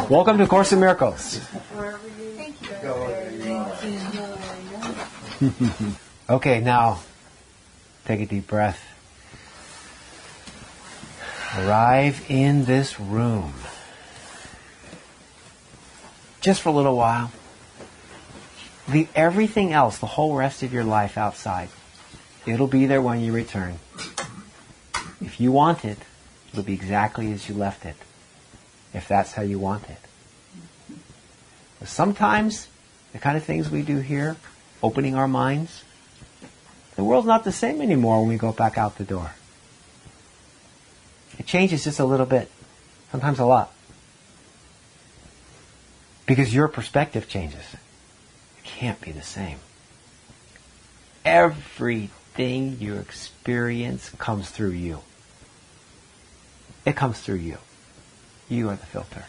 Welcome to Course in Miracles. Okay, now take a deep breath. Arrive in this room. Just for a little while. Leave everything else, the whole rest of your life outside. It'll be there when you return. If you want it, it'll be exactly as you left it. If that's how you want it. But sometimes, the kind of things we do here, opening our minds, the world's not the same anymore when we go back out the door. It changes just a little bit. Sometimes a lot. Because your perspective changes. It can't be the same. Everything you experience comes through you. It comes through you. You are the filter.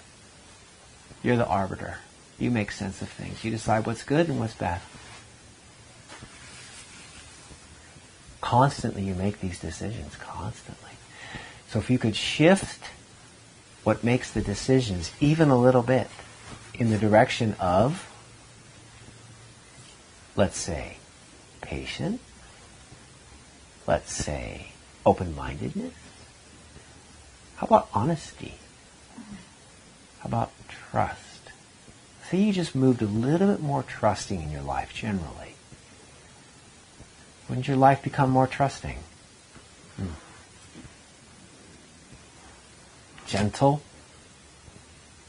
You're the arbiter. You make sense of things. You decide what's good and what's bad. Constantly you make these decisions. Constantly. So if you could shift what makes the decisions even a little bit in the direction of, let's say, patience, let's say, open-mindedness, how about honesty? How about trust? See, you just moved a little bit more trusting in your life generally. Wouldn't your life become more trusting? Gentle?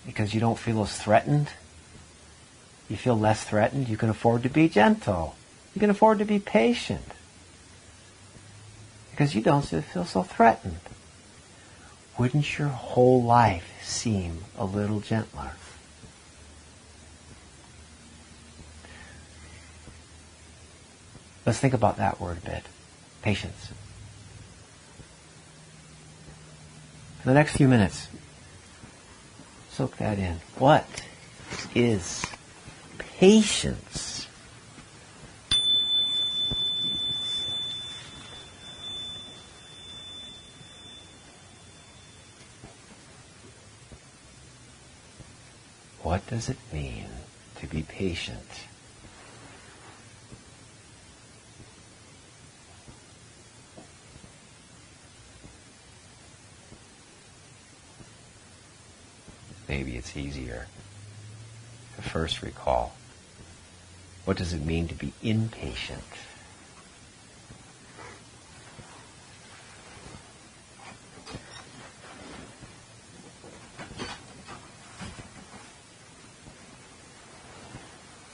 Because you don't feel as threatened? You feel less threatened? You can afford to be gentle. You can afford to be patient. Because you don't feel so threatened. Wouldn't your whole life seem a little gentler? Let's think about that word a bit. Patience. For the next few minutes, soak that in. What is patience? What does it mean to be patient? Maybe it's easier to first recall, what does it mean to be impatient?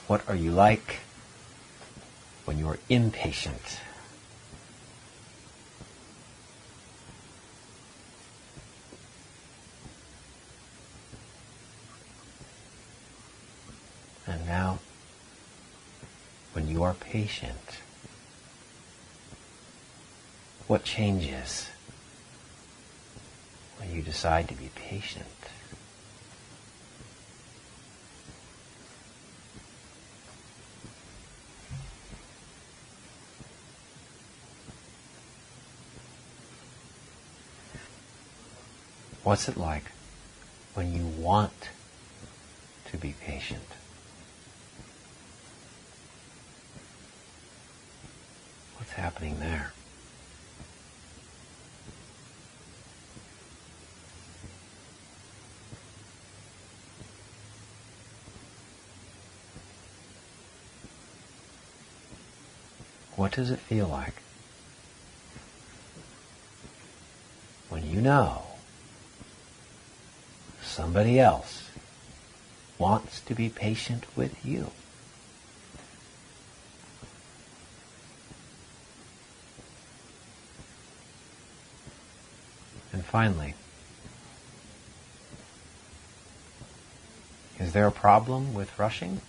What are you like when you're impatient? And now, when you are patient, what changes when you decide to be patient? What's it like when you want to be patient? What's happening there? What does it feel like when you know somebody else wants to be patient with you? And finally, is there a problem with rushing?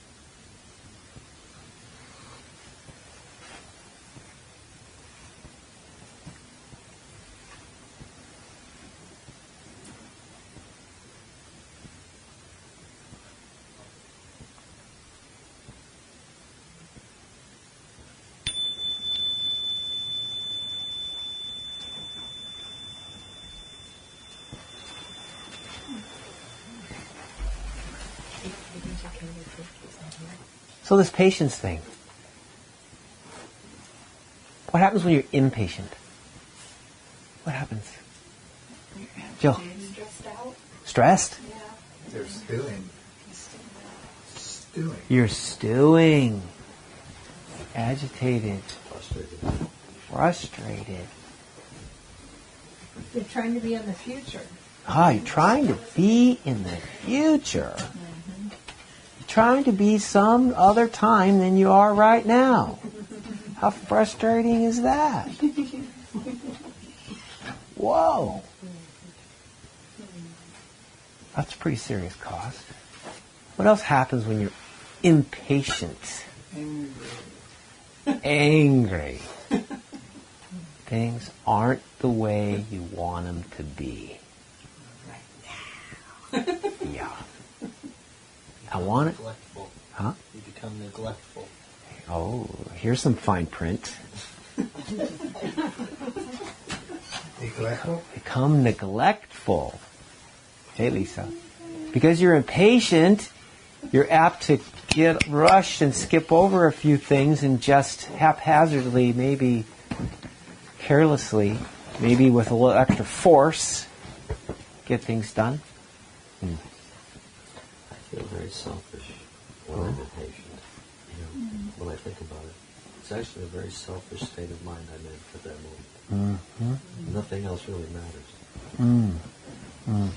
So this patience thing. What happens when you're impatient? What happens? Jill? Stressed out. Stressed? Yeah. They're stewing. Stewing. You're stewing. Agitated. Frustrated. You're trying to be in the future. Ah, you're trying to be in the future. You're trying to be some other time than you are right now. How frustrating is that? Whoa. That's a pretty serious cost. What else happens when you're impatient? Angry. Things aren't the way you want them to be. Yeah. I want it. Neglectful. Huh? You become neglectful. Oh, here's some fine print. Neglectful? Become neglectful. Hey, Lisa. Because you're impatient, you're apt to get rushed and skip over a few things and just haphazardly, maybe carelessly, maybe with a little extra force, get things done. I feel very selfish when I'm impatient. You know, when I think about it, it's actually a very selfish state of mind I'm in at that moment. Mm-hmm. Nothing else really matters. Mm. And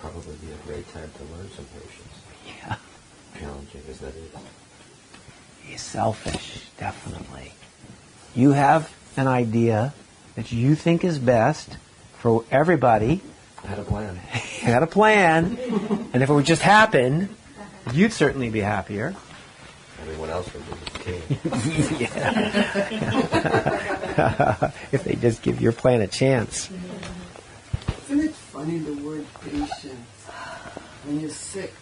probably be a great time to learn some patience. Yeah. Challenging as that is. He's selfish, definitely. You have an idea that you think is best for everybody. I had a plan. You had a plan, and if it would just happen, you'd certainly be happier. Everyone else would be king. Yeah. If they just give your plan a chance. Isn't it funny, the word patience? When you're sick,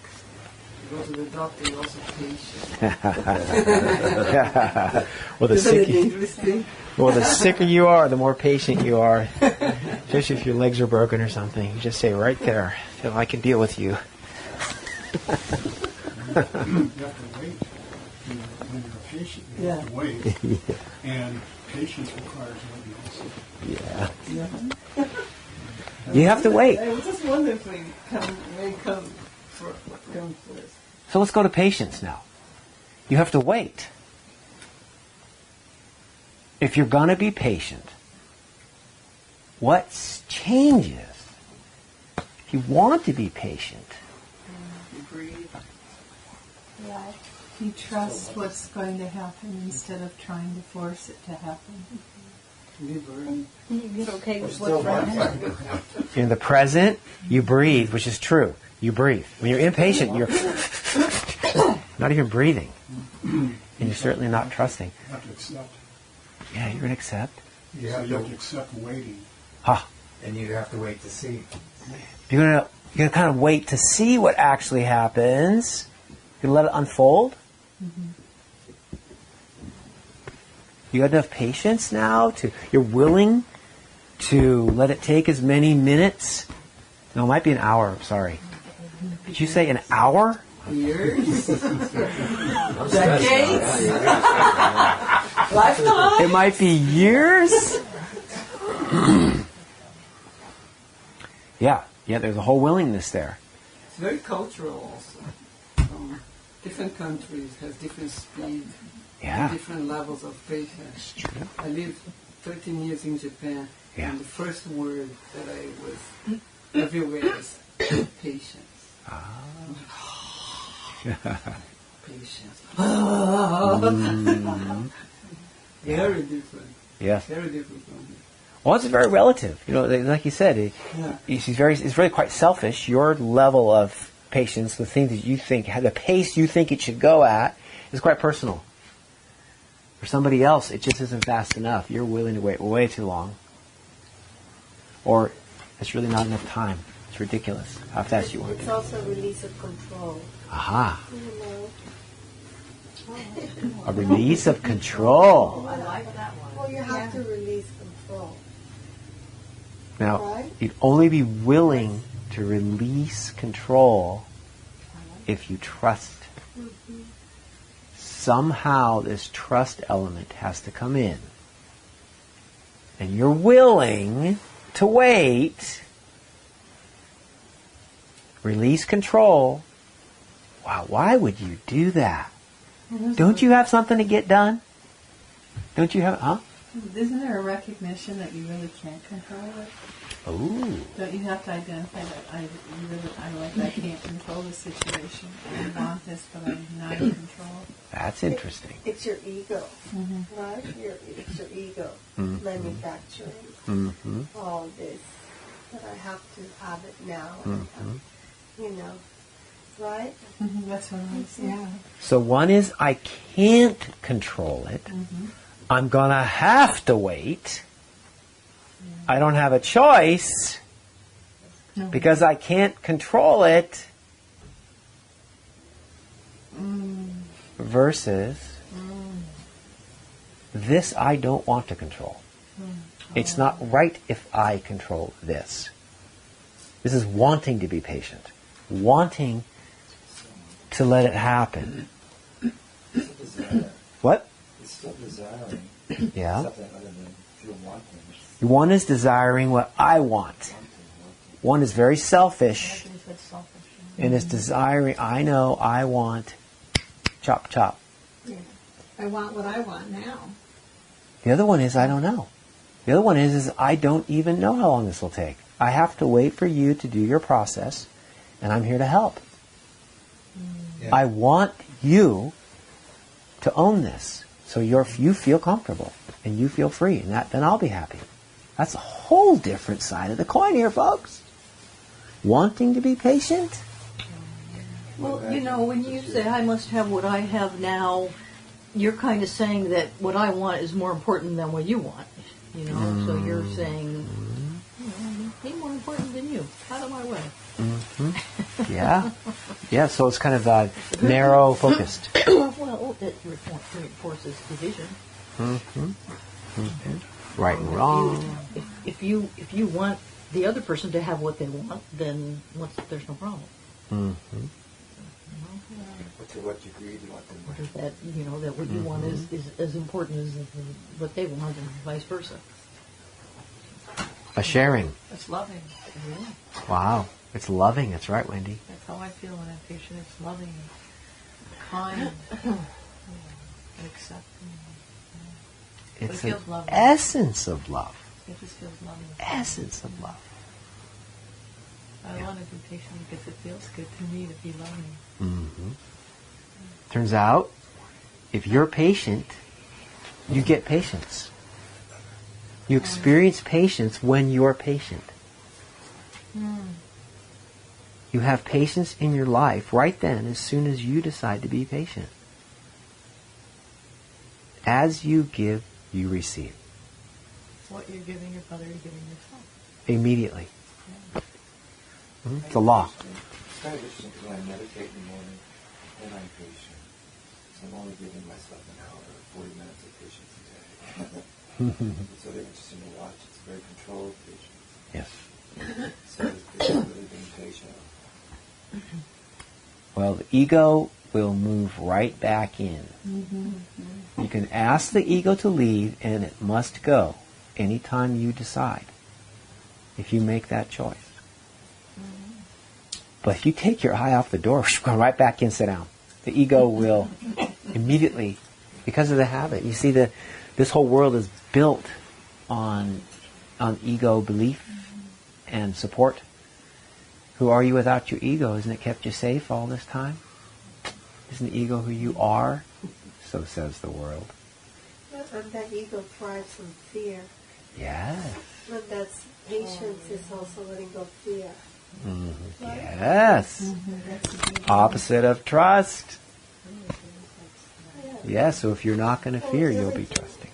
you go to the doctor, you're also patient. Well, Isn't it a dangerous thing? well, the sicker you are, the more patient you are. Especially if your legs are broken or something. You just say right there, I can deal with you. You have to wait. When you're patient, you have to wait. And patience requires waiting also. Yeah. Yeah. You have to wait. I was just wondering if we come first. So let's go to patience now. You have to wait. If you're going to be patient, what changes? If you want to be patient, You breathe. Yeah. You trust what's going to happen instead of trying to force it to happen. You burn. You get okay with what's right now. in the present, you breathe, which is true. You breathe. When you're impatient, you're not even breathing. And you're certainly not trusting. You have to accept. Yeah, you're going to accept. You have to accept waiting. Ha. And you have to wait to see. You're going to kind of wait to see what actually happens. You're going to let it unfold. You got enough patience now you're willing to let it take as many minutes. No, it might be an hour. I'm sorry. Did you say an hour? Years. I'm Decades. Lifetime. It might be years. Yeah, there's a whole willingness there. It's very cultural also. Different countries have different speed, Yeah. different levels of patience. True. I lived 13 years in Japan, Yeah. and the first word that I was everywhere is patience. Patience. Very different. Yes. Very different from here. Well, it's very relative. Like you said, Yeah. it's really quite selfish. Your level of patience, the things that you think, the pace you think it should go at, is quite personal. For somebody else, it just isn't fast enough. You're willing to wait way too long. Or it's really not enough time. It's ridiculous how fast you want It's it. also a release of control. Aha. You know. A release of control. I like that one. Well, you have to release control. Now, Right. you'd only be willing to release control if you trust. Somehow this trust element has to come in. And you're willing to wait. Release control. Wow, why would you do that? Don't you have something to get done? Don't you have, huh? Isn't there a recognition that you really can't control it? Ooh. Don't you have to identify that I can't control the situation. I want this, but I'm not in control. That's interesting. It's your ego, right? It's your ego manufacturing all this. That I have to have it now, and right? That's what I was, yeah. So one is I can't control it. I'm going to have to wait. I don't have a choice because I can't control it. Versus this I don't want to control. It's not right if I control this. This is wanting to be patient. Wanting to let it happen. What? It's still desiring Yeah. something other than pure wanting. One is desiring what I want. One is very selfish and is desiring, I know, I want, chop, chop. Yeah. I want what I want now. The other one is, I don't know. The other one is I don't even know how long this will take. I have to wait for you to do your process, and I'm here to help. Yeah. I want you to own this, so you feel comfortable and you feel free, and then I'll be happy. That's a whole different side of the coin here, folks. Wanting to be patient. Well, when you say I must have what I have now, you're kind of saying that what I want is more important than what you want. So you're saying, I'm more important than you. Out of my way. Yeah. Yeah, so it's kind of narrow focused. Well, it reinforces division. Right and wrong. If you want the other person to have what they want, then there's no problem. But to what degree do you want them to? That that what you want is as important as what they want, and vice versa. A sharing. It's loving. Wow. It's loving. That's right, Wendy. That's how I feel when I'm patient. It's loving and kind and accepting. It's it an feels loving. essence of love. It just feels loving. Essence of love. I want to be patient because it feels good to me to be loving. Turns out, if you're patient, you get patience. You experience patience when you're patient. You have patience in your life right then as soon as you decide to be patient. As you give, you receive. What you're giving your brother, you're giving yourself. Immediately. It's a law. It's kind of interesting because when I meditate in the morning, then I'm patient. So I'm only giving myself an hour or 40 minutes of patience a day. So they're interesting to watch. It's very controlled patience. Yes. So it's really being patient. Well, the ego will move right back in. You can ask the ego to leave, and it must go anytime you decide, if you make that choice. But if you take your eye off the door, go right back in, sit down. The ego will immediately, because of the habit. You see, this whole world is built on ego belief and support. Who are you without your ego? Isn't it kept you safe all this time? Isn't the ego who you are? So says the world. And that ego thrives from fear. Yes. But that's patience is also letting go of fear. Yes. Opposite of trust. Yes, so if you're not going to fear, you'll be trusting.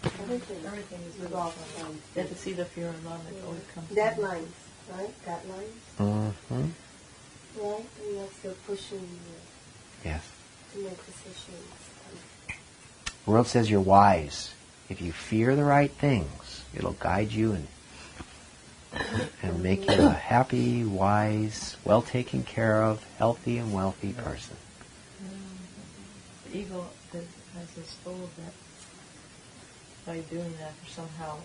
Everything is resolved. You have to see the fear and love that always comes. Deadlines, right? Deadlines. Right? And you're still pushing you Yes. to make decisions. The world says you're wise. If you fear the right things, it'll guide you and and make you a happy, wise, well taken care of, healthy and wealthy person. The ego has us told that by doing that, somehow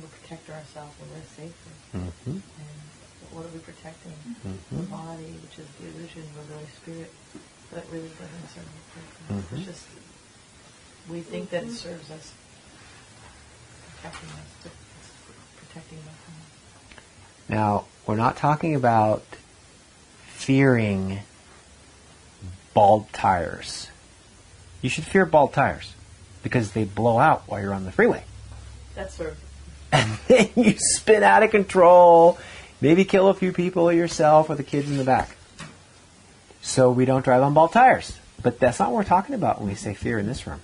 we're protecting ourselves and we're safer. Mm-hmm. And what are we protecting? Mm-hmm. The body, which is the illusion of the Holy Spirit, that really doesn't serve the purpose. Mm-hmm. It's just, we think that it serves us, protecting us, but it's protecting nothing. Now, we're not talking about fearing bald tires. You should fear bald tires because they blow out while you're on the freeway. That's sort of, And then you spin out of control, maybe kill a few people or yourself or the kids in the back. So we don't drive on bald tires. But that's not what we're talking about when we say fear in this room.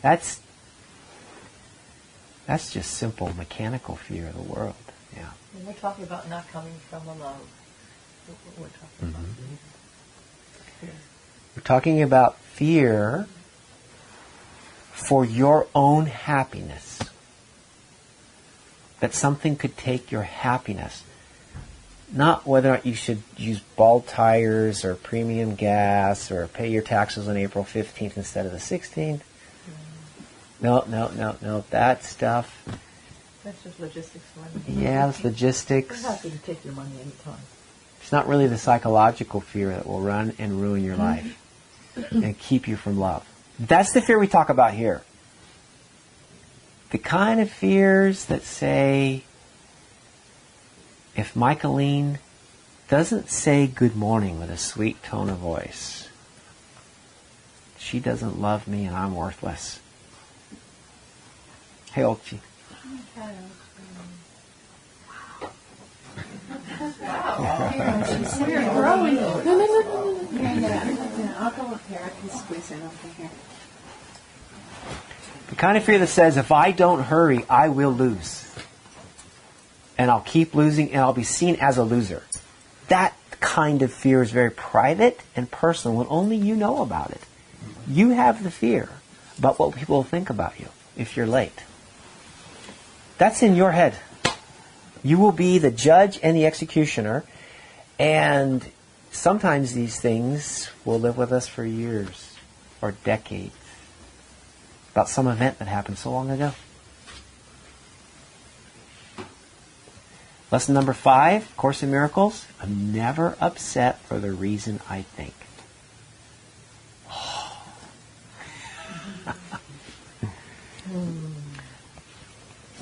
That's just simple mechanical fear of the world. Yeah. and we're talking about not coming from a love. We're talking about fear. We're talking about fear for your own happiness. That something could take your happiness. Not whether or not you should use bald tires or premium gas or pay your taxes on April 15th instead of the 16th. No. That stuff. That's just logistics money. Yeah, it's logistics. We're happy to take your money anytime. It's not really the psychological fear that will run and ruin your life and keep you from love. That's the fear we talk about here. The kind of fears that say, if Michaeline doesn't say good morning with a sweet tone of voice, she doesn't love me and I'm worthless. Hey, Olchi. We're growing. No. Yeah, I'll go up here. I can squeeze in over here. The kind of fear that says, if I don't hurry, I will lose. And I'll keep losing and I'll be seen as a loser. That kind of fear is very private and personal and only you know about it. You have the fear about what people will think about you if you're late. That's in your head. You will be the judge and the executioner, and sometimes these things will live with us for years or decades about some event that happened so long ago. Lesson number 5, Course in Miracles. I'm never upset for the reason I think.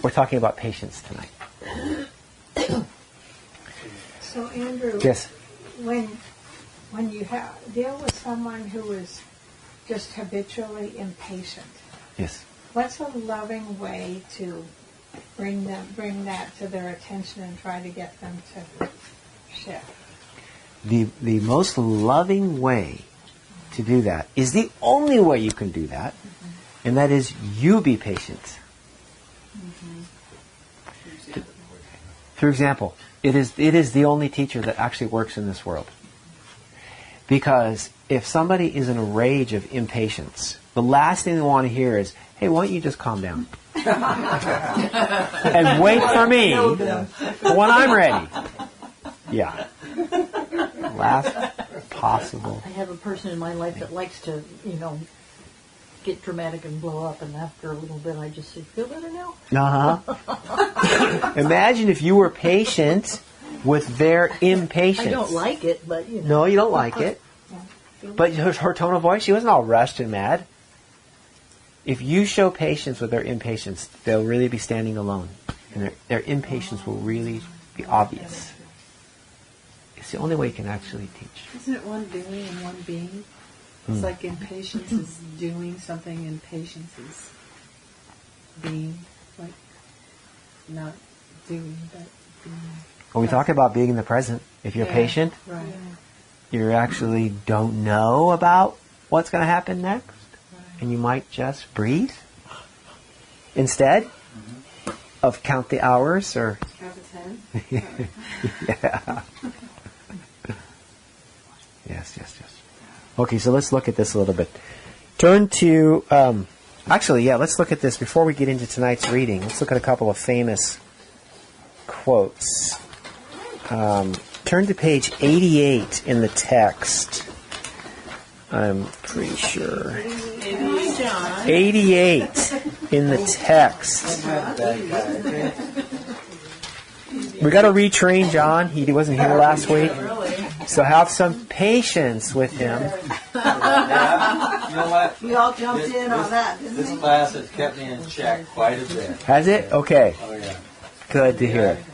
We're talking about patience tonight. So Andrew, Yes. when you deal with someone who is just habitually impatient, Yes. what's a loving way to bring that to their attention and try to get them to shift? The most loving way to do that is the only way you can do that, and that is you be patient. Through example, it is the only teacher that actually works in this world. Because if somebody is in a rage of impatience, the last thing they want to hear is, hey, why don't you just calm down? And wait for me when I'm ready. Yeah. Last possible. I have a person in my life that likes to, get dramatic and blow up, and after a little bit I just say, feel better now? Uh-huh. Imagine if you were patient with their impatience. I don't like it, but No, you don't like it. But her tone of voice, she wasn't all rushed and mad. If you show patience with their impatience, they'll really be standing alone. And their impatience will really be obvious. It's the only way you can actually teach. Isn't it one doing and one being? It's like impatience is doing something, impatience is being, like not doing, but being. When we talk about being in the present, if you're patient, Right. you actually don't know about what's going to happen next. And you might just breathe instead of count the hours or... Count to 10? Yeah. Yes. Okay, so let's look at this a little bit. Turn to... let's look at this before we get into tonight's reading. Let's look at a couple of famous quotes. Turn to page 88 in the text. I'm pretty sure. 88 in the text. We got to retrain John. He wasn't here last week. So have some patience with him. Yeah, you know what? We all jumped in on that, didn't This we? class has kept me in check quite a bit. Has it? Okay. Oh, yeah. Good to hear it.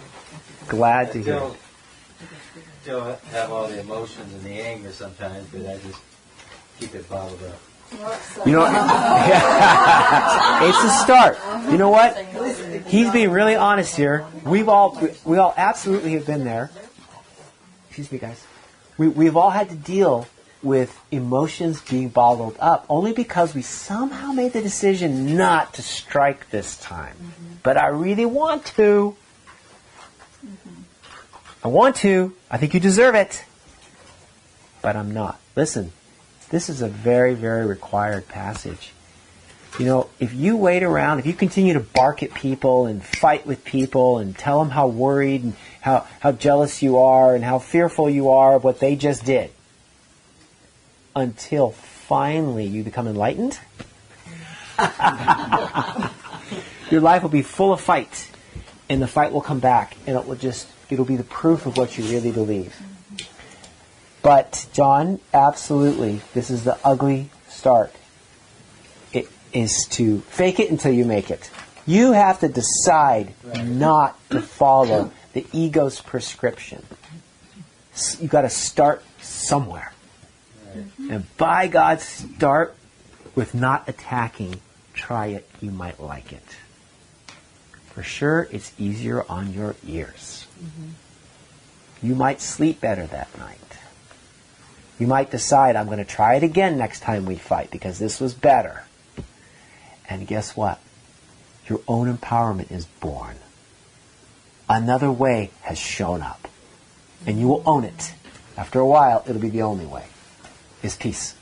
Glad to hear it. Still have all the emotions and the anger sometimes, but I just keep it bottled up. You know, it's a start. You know what? He's being really honest here. We all absolutely have been there. Excuse me, guys. We've all had to deal with emotions being bottled up only because we somehow made the decision not to strike this time. But I really want to. I want to. I think you deserve it. But I'm not. Listen. This is a very, very required passage. You know, if you wait around, if you continue to bark at people and fight with people and tell them how worried and how jealous you are and how fearful you are of what they just did, until finally you become enlightened, your life will be full of fight, and the fight will come back, and it'll be the proof of what you really believe. But, John, absolutely, this is the ugly start. It is to fake it until you make it. You have to decide not to follow the ego's prescription. You've got to start somewhere. And by God, start with not attacking. Try it. You might like it. For sure, it's easier on your ears. You might sleep better that night. You might decide, I'm going to try it again next time we fight because this was better. And guess what? Your own empowerment is born. Another way has shown up. And you will own it. After a while, it'll be the only way. Is peace.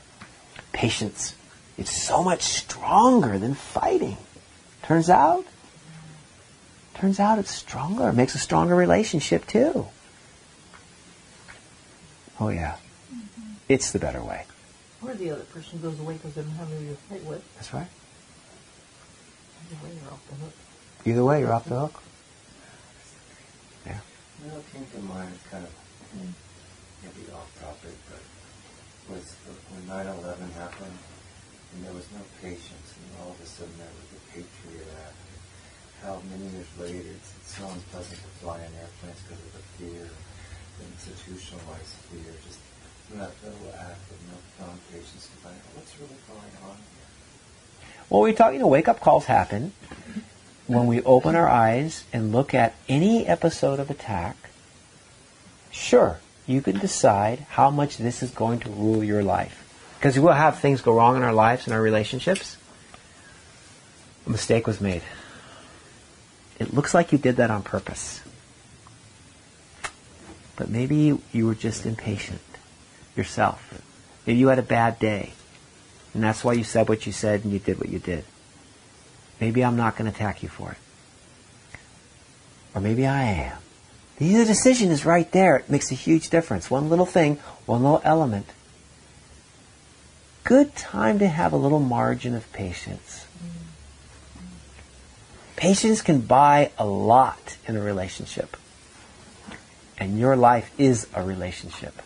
Patience. It's so much stronger than fighting. Turns out it's stronger. It makes a stronger relationship too. Oh yeah. It's the better way. Or the other person goes away because they don't have anybody to fight with. That's right. Either way, you're off the hook. Either way, you're off the hook. Yeah. Well, it came to mind, it's kind of maybe off topic, but was when 9/11 happened, and there was no patience, and all of a sudden there was the Patriot Act. How many years later it's so unpleasant to fly in airplanes because of the fear, the institutionalized fear, just that little act of non-patience to find out what's really going on here. Well, we talk, wake-up calls happen when we open our eyes and look at any episode of attack. Sure, you can decide how much this is going to rule your life. Because we'll have things go wrong in our lives and our relationships. A mistake was made. It looks like you did that on purpose. But maybe you were just impatient yourself. Maybe you had a bad day. And that's why you said what you said and you did what you did. Maybe I'm not going to attack you for it. Or maybe I am. The decision is right there. It makes a huge difference. One little thing, one little element. Good time to have a little margin of patience. Patience can buy a lot in a relationship. And your life is a relationship.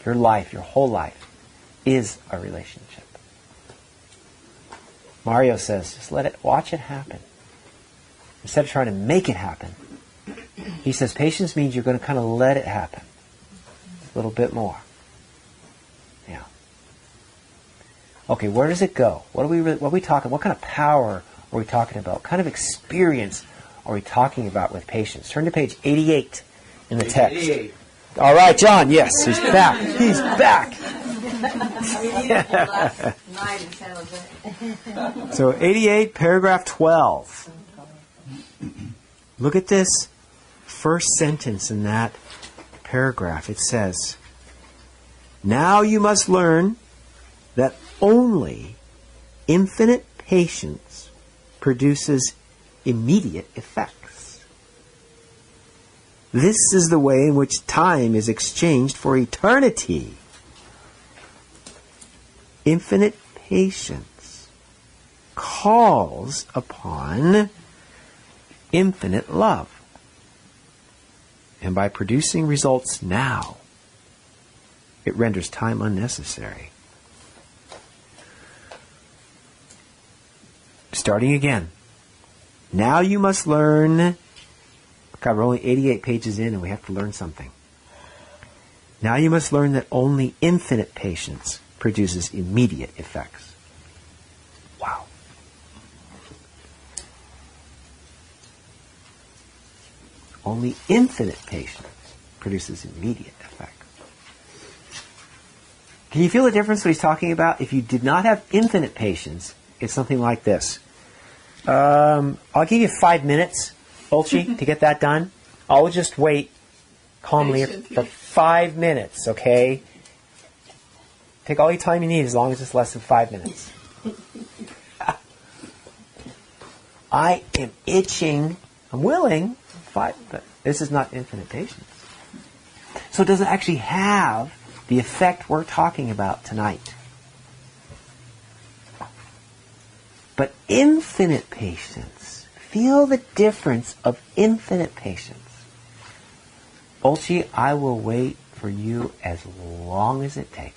Your life, your whole life, is a relationship. Mario says, just watch it happen. Instead of trying to make it happen. He says, patience means you're going to kind of let it happen. A little bit more. Yeah. Okay, where does it go? What are we talking? What kind of power are we talking about? What kind of experience are we talking about with patience? Turn to page 88 in the text. 88. All right, John. Yes, he's back. He's back. So 88, paragraph 12. Look at this first sentence in that paragraph. It says, now you must learn that only infinite patience produces immediate effects. This is the way in which time is exchanged for eternity. Infinite patience calls upon infinite love. And by producing results now, it renders time unnecessary. Starting again. Now you must learn. God, we're only 88 pages in and we have to learn something. Now you must learn that only infinite patience produces immediate effects. Wow. Only infinite patience produces immediate effects. Can you feel the difference what he's talking about? If you did not have infinite patience, it's something like this. I'll give you 5 minutes, Olchi, to get that done. I'll just wait calmly for 5 minutes, okay? Take all your time you need as long as it's less than 5 minutes. I am itching. I'm willing, but this is not infinite patience. So it doesn't actually have the effect we're talking about tonight. But infinite patience, feel the difference of infinite patience. Olchi, I will wait for you as long as it takes.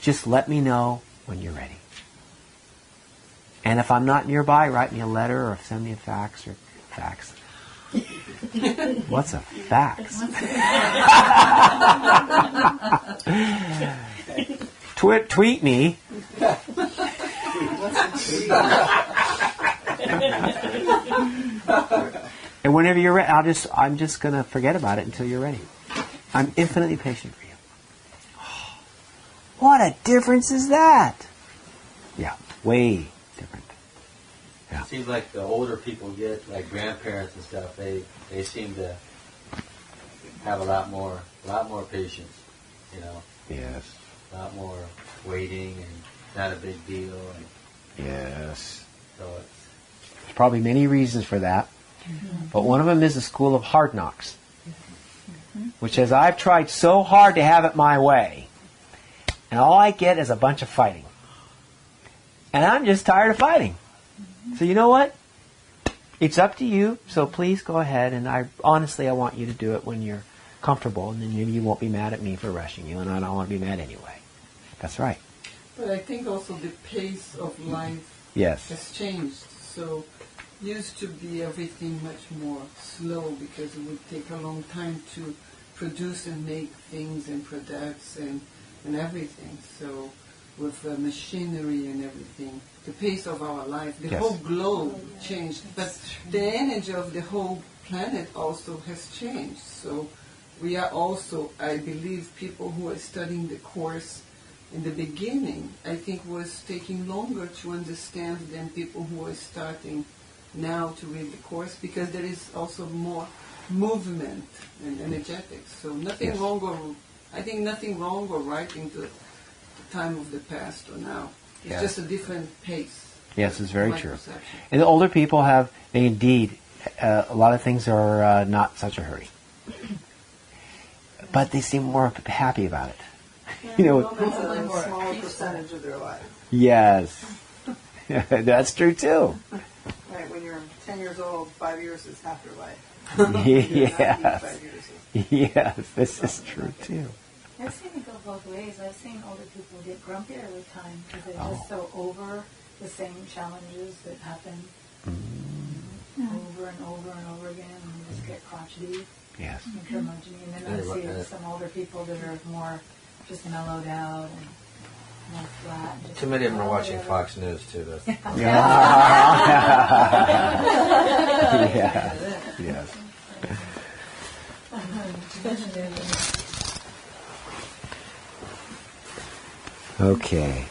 Just let me know when you're ready. And if I'm not nearby, write me a letter or send me a fax or fax. What's a fax? Tweet me. And whenever you're ready, I'm just going to forget about it until you're ready. I'm infinitely patient for you. What a difference is that? Yeah, way different. Yeah. It seems like the older people get, like grandparents and stuff, they seem to have a lot more patience, you know. Yes. A lot more waiting and not a big deal. And yes. So there's probably many reasons for that, but one of them is the school of hard knocks, which says I've tried so hard to have it my way, and all I get is a bunch of fighting. And I'm just tired of fighting. So you know what? It's up to you, so please go ahead, and I want you to do it when you're comfortable, and then maybe you won't be mad at me for rushing you, and I don't want to be mad anyway. That's right. But I think also the pace of life has changed. So used to be everything much more slow because it would take a long time to produce and make things and products and everything. So with machinery and everything, the pace of our life, the whole globe changed. But the energy of the whole planet also has changed. So we are also, I believe, people who are studying the course in the beginning, I think was taking longer to understand than people who are starting now to read the course, because there is also more movement and energetics. So nothing wrong or right into the time of the past or now. It's just a different pace. Yes, it's very true. Perception. And the older people a lot of things are not such a hurry. But they seem more happy about it. That's a smaller percentage of their life. Yes. That's true too. Right, when you're 10 years old, 5 years is half your life. Yes. Yes, this is true too. I've seen it go both ways. I've seen older people get grumpier with time because they're just so over the same challenges that happen over and over and over again, and they just get crotchety and curmudgeony. And then I see some older people that are more just mellowed out and more flat. Just too many of them are watching Fox News too. That's Yes. Okay.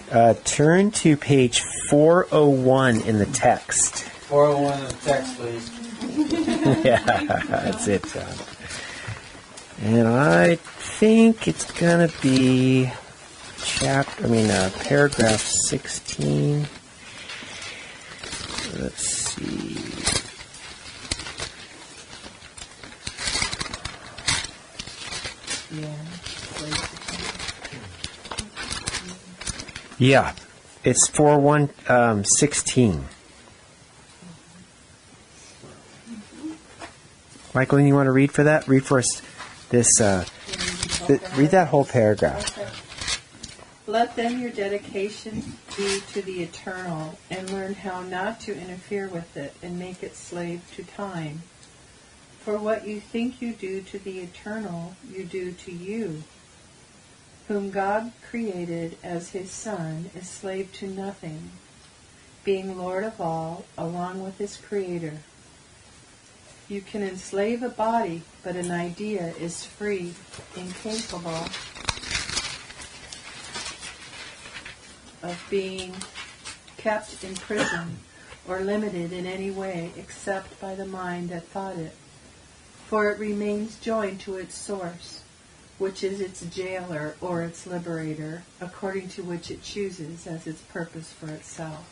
Turn to page 401 in the text. 401 in the text, please. That's it, John. And I think it's going to be paragraph 16. Let's see. Yeah. Yeah. It's 4:1:16. Michael, you want to read for that? Read for us this. Read that whole paragraph. Okay. Let then your dedication be to the eternal, and learn how not to interfere with it and make it slave to time. For what you think you do to the eternal, you do to you. Whom God created as his Son is slave to nothing, being Lord of all, along with his Creator. You can enslave a body, but an idea is free, incapable of being kept in prison or limited in any way except by the mind that thought it. For it remains joined to its source, which is its jailer or its liberator, according to which it chooses as its purpose for itself.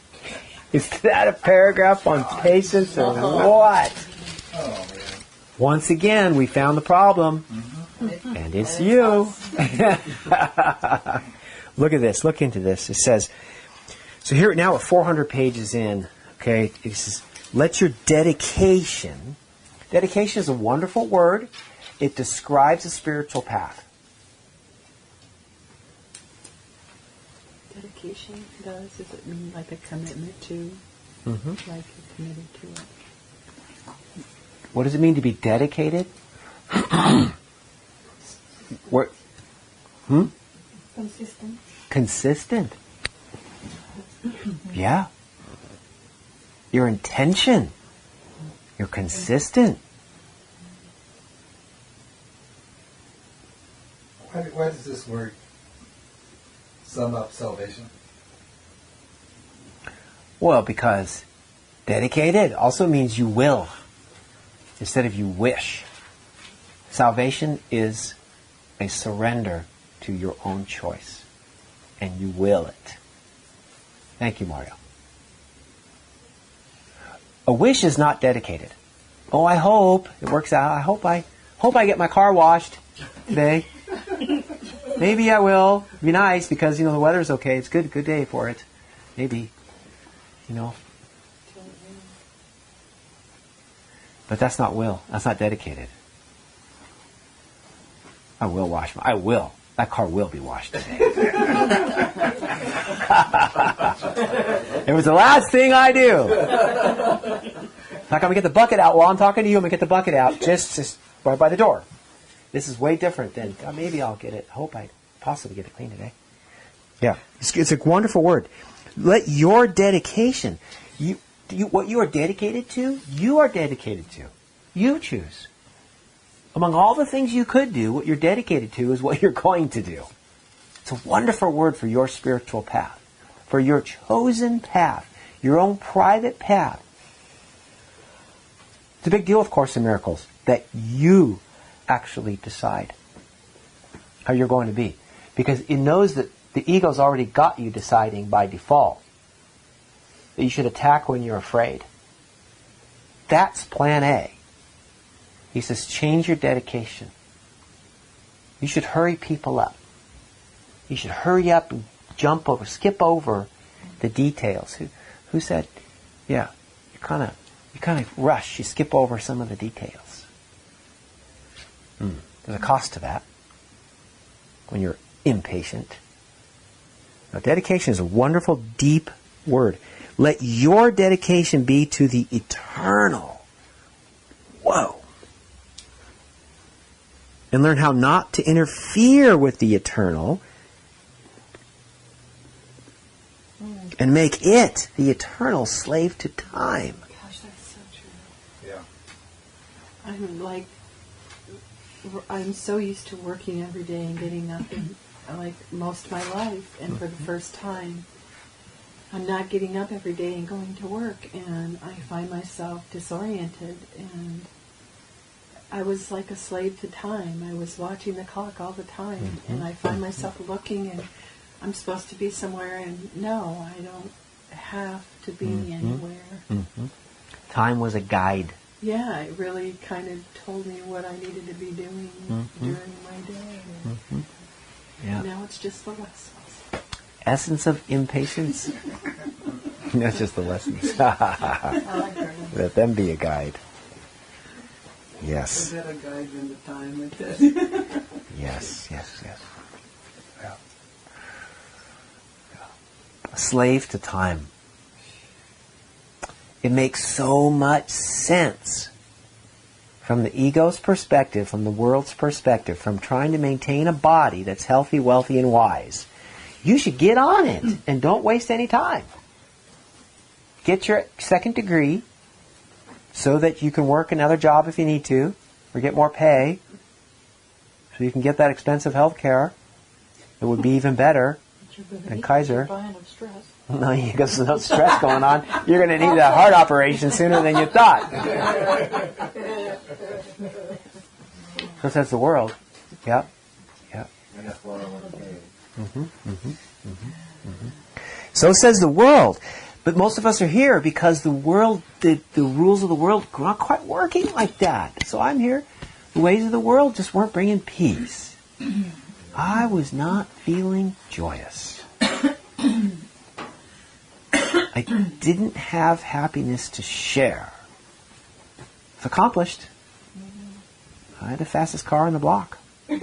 Is that a paragraph on patience or what? Oh, man. Once again, we found the problem. And it's you. Look at this. Look into this. It says, so here now we're 400 pages in. Okay, it says, let your dedication. Dedication is a wonderful word. It describes a spiritual path. Dedication does it mean like a commitment to? Mm-hmm. Like you're committed to it. What does it mean to be dedicated? Where? Consistent. Consistent. Yeah. Your intention. You're consistent. Why does this word sum up salvation? Well, because dedicated also means you will instead of you wish. Salvation is a surrender to your own choice, and you will it. Thank you, Mario. A wish is not dedicated. Oh, I hope it works out. I hope I get my car washed today. Maybe I will. It'd be nice because the weather's okay. It's good day for it. Maybe, But that's not will. That's not dedicated. I will wash. I will. That car will be washed today. It was the last thing I do. I'm not going to get the bucket out while I'm talking to you. I'm going to get the bucket out just right by the door. This is way different than, maybe I'll get it. I hope I possibly get it clean today. Yeah. It's a wonderful word. Let your dedication, what you are dedicated to, you are dedicated to. You choose. Among all the things you could do, what you're dedicated to is what you're going to do. It's a wonderful word for your spiritual path, for your chosen path, your own private path. It's a big deal, of course, in miracles, that you actually decide how you're going to be. Because it knows that the ego's already got you deciding by default that you should attack when you're afraid. That's plan A. He says, change your dedication. You should hurry people up. You should hurry up and skip over the details. Who said, yeah, you kind of rush. You skip over some of the details. There's a cost to that when you're impatient. Now, dedication is a wonderful, deep word. Let your dedication be to the eternal. Whoa. And learn how not to interfere with the eternal and make it, the eternal, slave to time. Gosh, that's so true. Yeah. I'm so used to working every day and getting up most of my life, and for the first time, I'm not getting up every day and going to work, and I find myself disoriented, and I was like a slave to time. I was watching the clock all the time, and I find myself looking, and I'm supposed to be somewhere, and no, I don't have to be anywhere. Time was a guide. yeah, it really kind of told me what I needed to be doing during my day. And now it's just the lessons. Essence of impatience? That's just the lessons. Let them be a guide. Yes. A better guide than the time, I tell you. Yes. Yeah. A slave to time. It makes so much sense from the ego's perspective, from the world's perspective, from trying to maintain a body that's healthy, wealthy, and wise. You should get on it and don't waste any time. Get your second degree so that you can work another job if you need to, or get more pay, so you can get that expensive health care. It would be even better than Kaiser. No, there's no stress going on. You're going to need a heart operation sooner than you thought. So says the world. Yep. So says the world. But most of us are here because the world, the rules of the world are not quite working like that. So I'm here. The ways of the world just weren't bringing peace. I was not feeling joyous. I didn't have happiness to share. It's accomplished. I had the fastest car on the block. All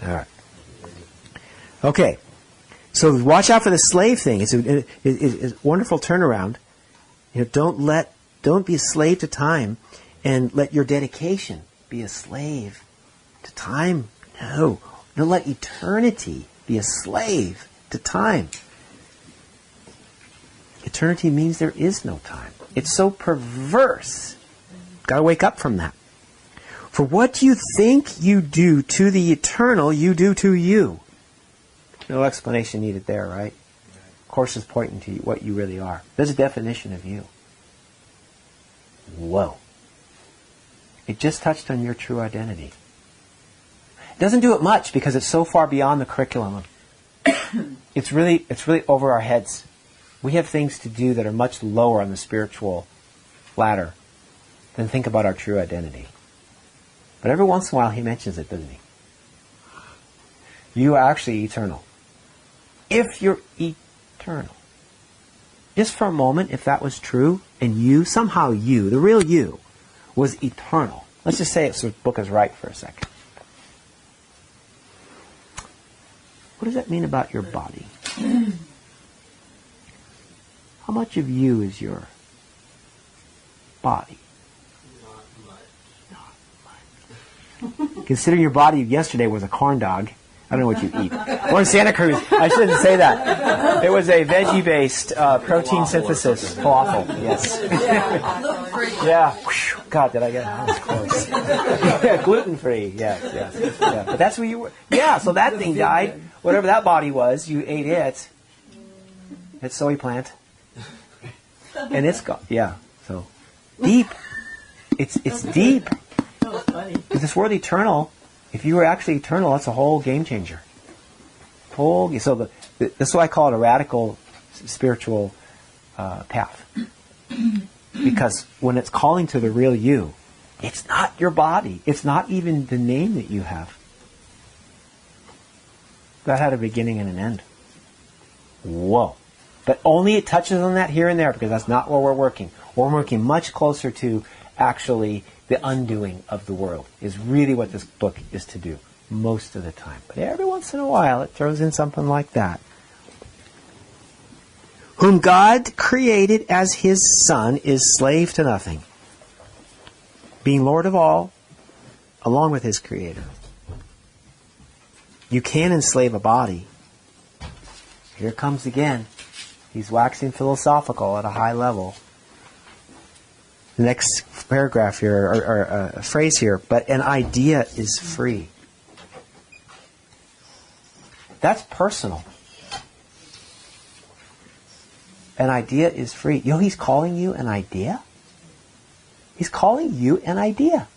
right. Okay. So watch out for the slave thing. It's a wonderful turnaround. Don't be a slave to time, and let your dedication be a slave to time. No. Don't let eternity be a slave to time. Eternity means there is no time. It's so perverse. Got to wake up from that. For what you think you do to the eternal, you do to you. No explanation needed there, right? Of course, it's pointing to what you really are. There's a definition of you. Whoa. It just touched on your true identity. It doesn't do it much because it's so far beyond the curriculum. It's really over our heads. We have things to do that are much lower on the spiritual ladder than think about our true identity. But every once in a while he mentions it, doesn't he? You are actually eternal. If you're eternal. Just for a moment, if that was true, and somehow you, the real you, was eternal. Let's just say the book is right for a second. What does that mean about your body? How much of you is your body? Not much. Consider your body yesterday was a corn dog. I don't know what you eat. Or in Santa Cruz. I shouldn't say that. It was a veggie-based protein synthesis falafel. Yes. Yeah. God, did I get that? Was close. Yeah, gluten-free. Yes. Yeah. But that's where you were. Yeah, so that thing died. Whatever that body was, you ate it. It's soy plant. And it's gone. Yeah. So deep. It's deep. That was funny. Because this word eternal, if you were actually eternal, that's a whole game changer. So that's why I call it a radical spiritual path. Because when it's calling to the real you, it's not your body. It's not even the name that you have. That had a beginning and an end. Whoa. But only it touches on that here and there because that's not where we're working. We're working much closer to actually the undoing of the world is really what this book is to do most of the time. But every once in a while it throws in something like that. Whom God created as his son is slave to nothing, being Lord of all, along with his creator. You can enslave a body. Here it comes again. He's waxing philosophical at a high level. The next paragraph here, or a phrase here, but an idea is free. That's personal. An idea is free. He's calling you an idea? He's calling you an idea.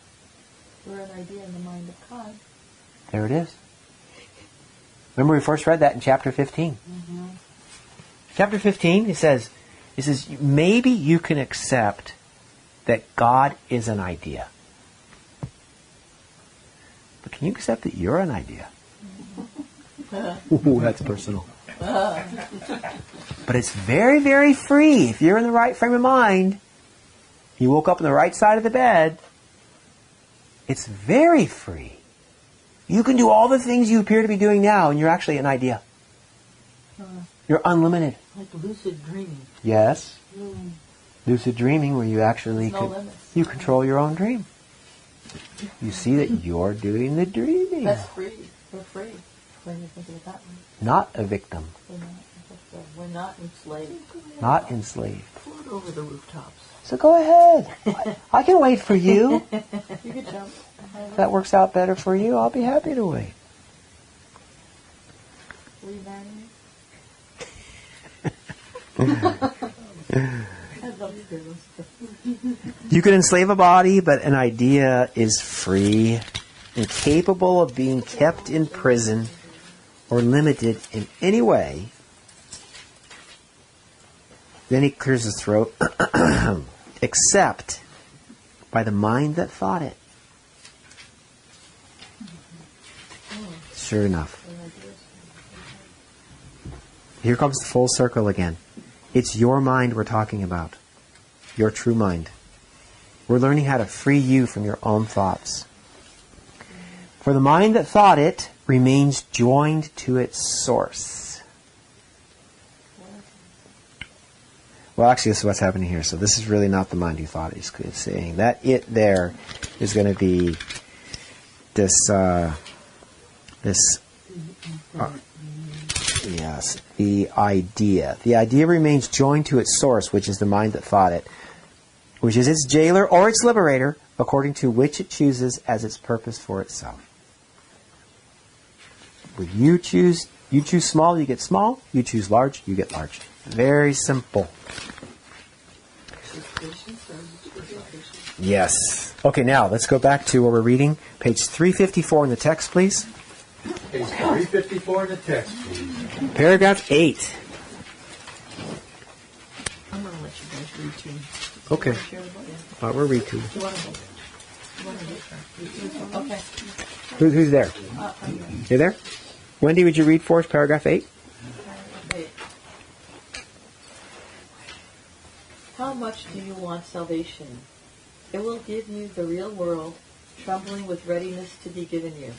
We're an idea in the mind of God. There it is. Remember we first read that in chapter 15. Mm-hmm. Chapter 15, it says, He says, maybe you can accept that God is an idea. But can you accept that you're an idea? Ooh, that's personal. But it's very, very free. If you're in the right frame of mind, you woke up on the right side of the bed, it's very free. You can do all the things you appear to be doing now, and you're actually an idea. You're unlimited. Like lucid dreaming. Yes. Lucid dreaming, where you actually you control your own dream. You see that you're doing the dreaming. That's free. We're free when you think of it that way. Not a victim. We're not enslaved. Not enslaved. Float over the rooftops. So go ahead. I can wait for you. You can jump. If that works out better for you, I'll be happy to wait. Will you marry me? I'd love to do this. You can enslave a body, but an idea is free, incapable of being kept in prison or limited in any way. Then he clears his throat. Except by the mind that thought it. Sure enough. Here comes the full circle again. It's your mind we're talking about. Your true mind. We're learning how to free you from your own thoughts. For the mind that thought it remains joined to its source. Well, actually, this is what's happening here. So this is really not the mind you thought. It's saying that it there is going to be yes, the idea. The idea remains joined to its source, which is the mind that thought it, which is its jailer or its liberator, according to which it chooses as its purpose for itself. When you choose small, you get small. You choose large, you get large. Very simple. Yes. Okay, now let's go back to what we're reading. Page 354 in the text, please. Page 354 in the text, please. Paragraph 8. I'm going to let you guys read too. Okay. We'll read too. Okay. Who's there? You there? Wendy, would you read for us paragraph 8? How much do you want salvation? It will give you the real world, trembling with readiness to be given you.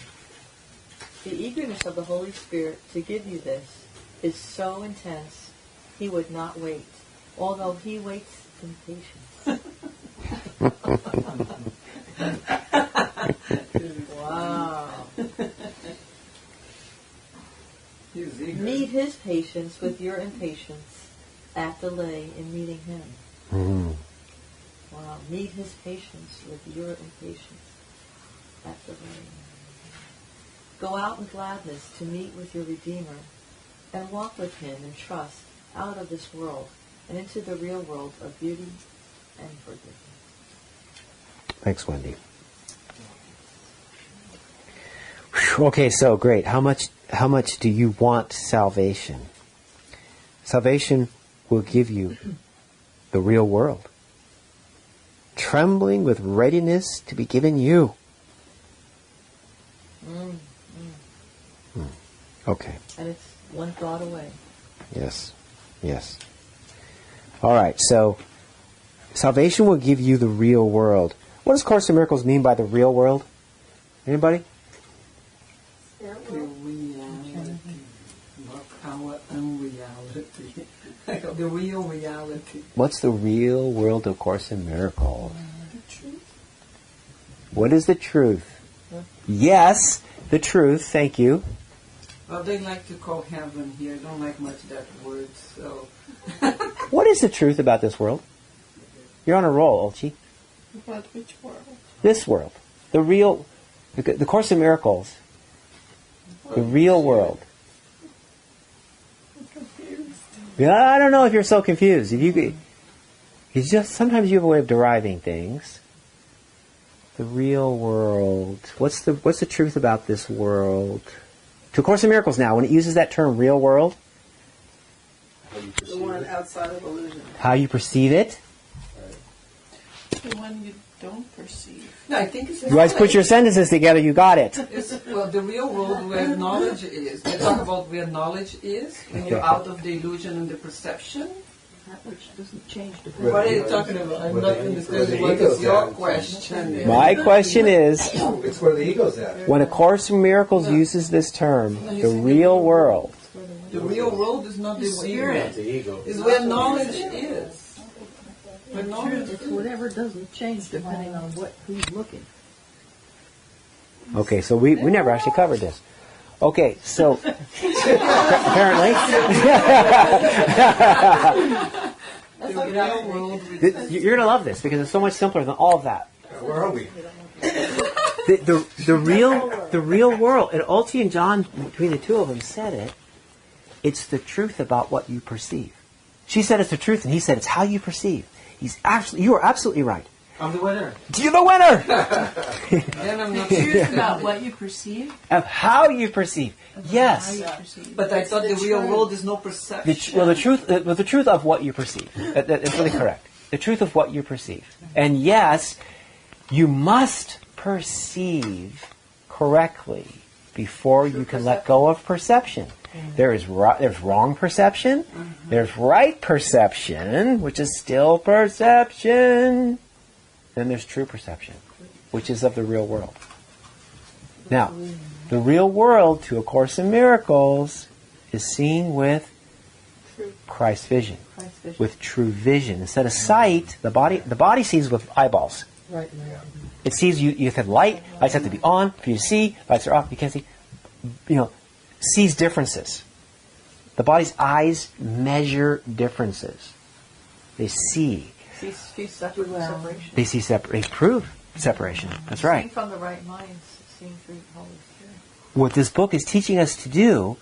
The eagerness of the Holy Spirit to give you this is so intense, he would not wait, although he waits in patience. Wow. Meet his patience with your impatience at delay in meeting him. Wow. Meet his patience with your impatience at delay. Go out in gladness to meet with your Redeemer and walk with him in trust out of this world and into the real world of beauty and forgiveness. Thanks, Wendy. Whew, okay, so great. How much do you want salvation? Salvation will give you the real world, trembling with readiness to be given you. Okay. And it's one thought away. Yes. Yes. All right. So, salvation will give you the real world. What does Course in Miracles mean by the real world? Anybody? The reality, not our unreality. The real reality. What's the real world of Course in Miracles? The truth. What is the truth? Yes, the truth. Thank you. Well, they like to call heaven here. I don't like much that word, so... What is the truth about this world? You're on a roll, Olchi. About which world? This world. The real... The Course in Miracles. The real world. I'm confused. Yeah, I don't know if you're so confused. It's just sometimes you have a way of deriving things. The real world. What's the truth about this world? To A Course in Miracles now, when it uses that term "real world," The one outside of illusion. How you perceive it. The one you don't perceive. No, I think it's... You guys put your sentences together, you got it. Well, the real world where knowledge is. They talk about where knowledge is, when you're out of the illusion and the perception. That which doesn't change. What are you talking about? I'm not understanding what is your question. My question is, It's where the ego's at. when A Course in Miracles uses this term, the real world, The real world is not the spirit. The ego. It's where knowledge is. Where knowledge It's whatever doesn't change depending on who's looking. okay, so we never actually covered this. Okay, so apparently, you're going to love this because it's so much simpler than all of that. Where are we? The real world, and Ulti and John, between the two of them, said it. It's the truth about what you perceive. She said it's the truth, and he said it's how you perceive. You are absolutely right. I'm the winner. You're the winner. And I'm not Truth about what you perceive. Of how you perceive. Yes. How you perceive. But I thought the real world is no perception. The truth of what you perceive. That's really correct. The truth of what you perceive. And yes, you must perceive correctly before you can let go of perception. There's wrong perception. There's right perception, which is still perception. Then there's true perception, which is of the real world. Now, the real world, to A Course in Miracles, is seen with Christ's vision, with true vision. Instead of sight, the body sees with eyeballs. Right. It sees you have light. Lights have to be on for you to see. Lights are off. You can't see. Sees differences. The body's eyes measure differences. They see. See separation. They see they prove separation. That's right. Seeing from the right mind, seeing through the Holy Spirit. What this book is teaching us to do,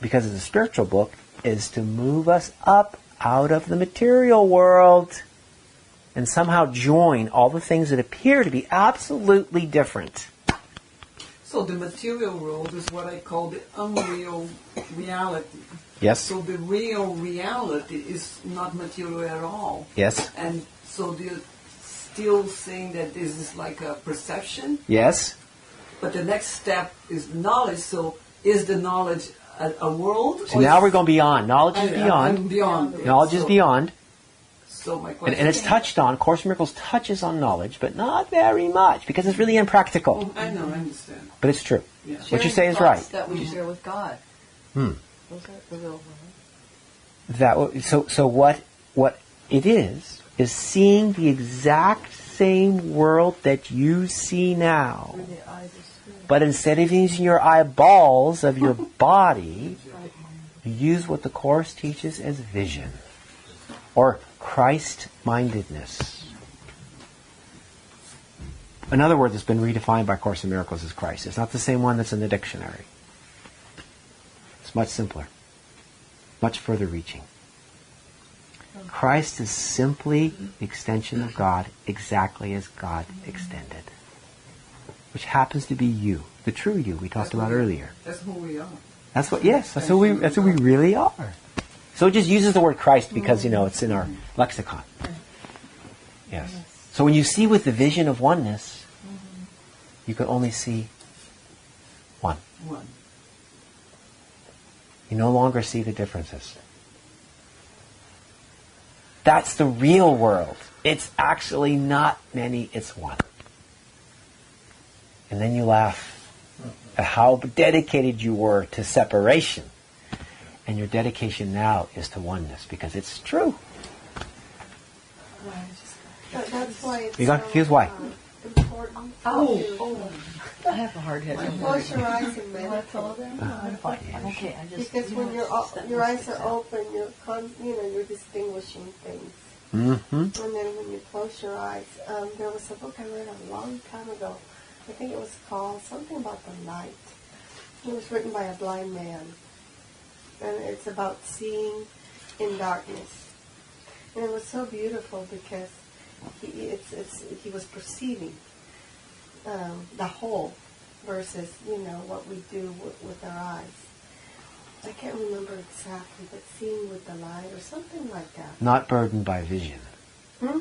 because it's a spiritual book, is to move us up out of the material world and somehow join all the things that appear to be absolutely different. So the material world is what I call the unreal reality. Yes. So the real reality is not material at all. Yes. And so they're still saying that this is like a perception. Yes. But the next step is knowledge. So is the knowledge a world? So now we're going beyond. Knowledge is beyond. Beyond. Knowledge is beyond. So my question and it's touched on. Course in Miracles touches on knowledge, but not very much because it's really impractical. I know, I understand. But it's true. Yeah. What you say is right. That we share with God. Those are the real world. So what it is seeing the exact same world that you see now. But instead of using your eyeballs of your body, you use what the Course teaches as vision. Or Christ-mindedness. Another word that's been redefined by Course in Miracles is Christ. It's not the same one that's in the dictionary. It's much simpler. Much further reaching. Christ is simply the extension of God exactly as God extended. Which happens to be you. The true you we talked about earlier. That's who we are. That's who we really are. So it just uses the word Christ because, it's in our lexicon. Yes. So when you see with the vision of oneness, you can only see one. You no longer see the differences. That's the real world. It's actually not many, it's one. And then you laugh at how dedicated you were to separation. And your dedication now is to oneness because it's true. That's why it's You got confused? Why? important I have a hard head. close your eyes and meditate. Okay, Because when your eyes are open, you're distinguishing things. Mm-hmm. And then when you close your eyes, there was a book I read a long time ago. I think it was called something about the light. It was written by a blind man. And it's about seeing in darkness. And it was so beautiful because he was perceiving the whole versus, what we do with our eyes. I can't remember exactly, but seeing with the light or something like that. Not burdened by vision.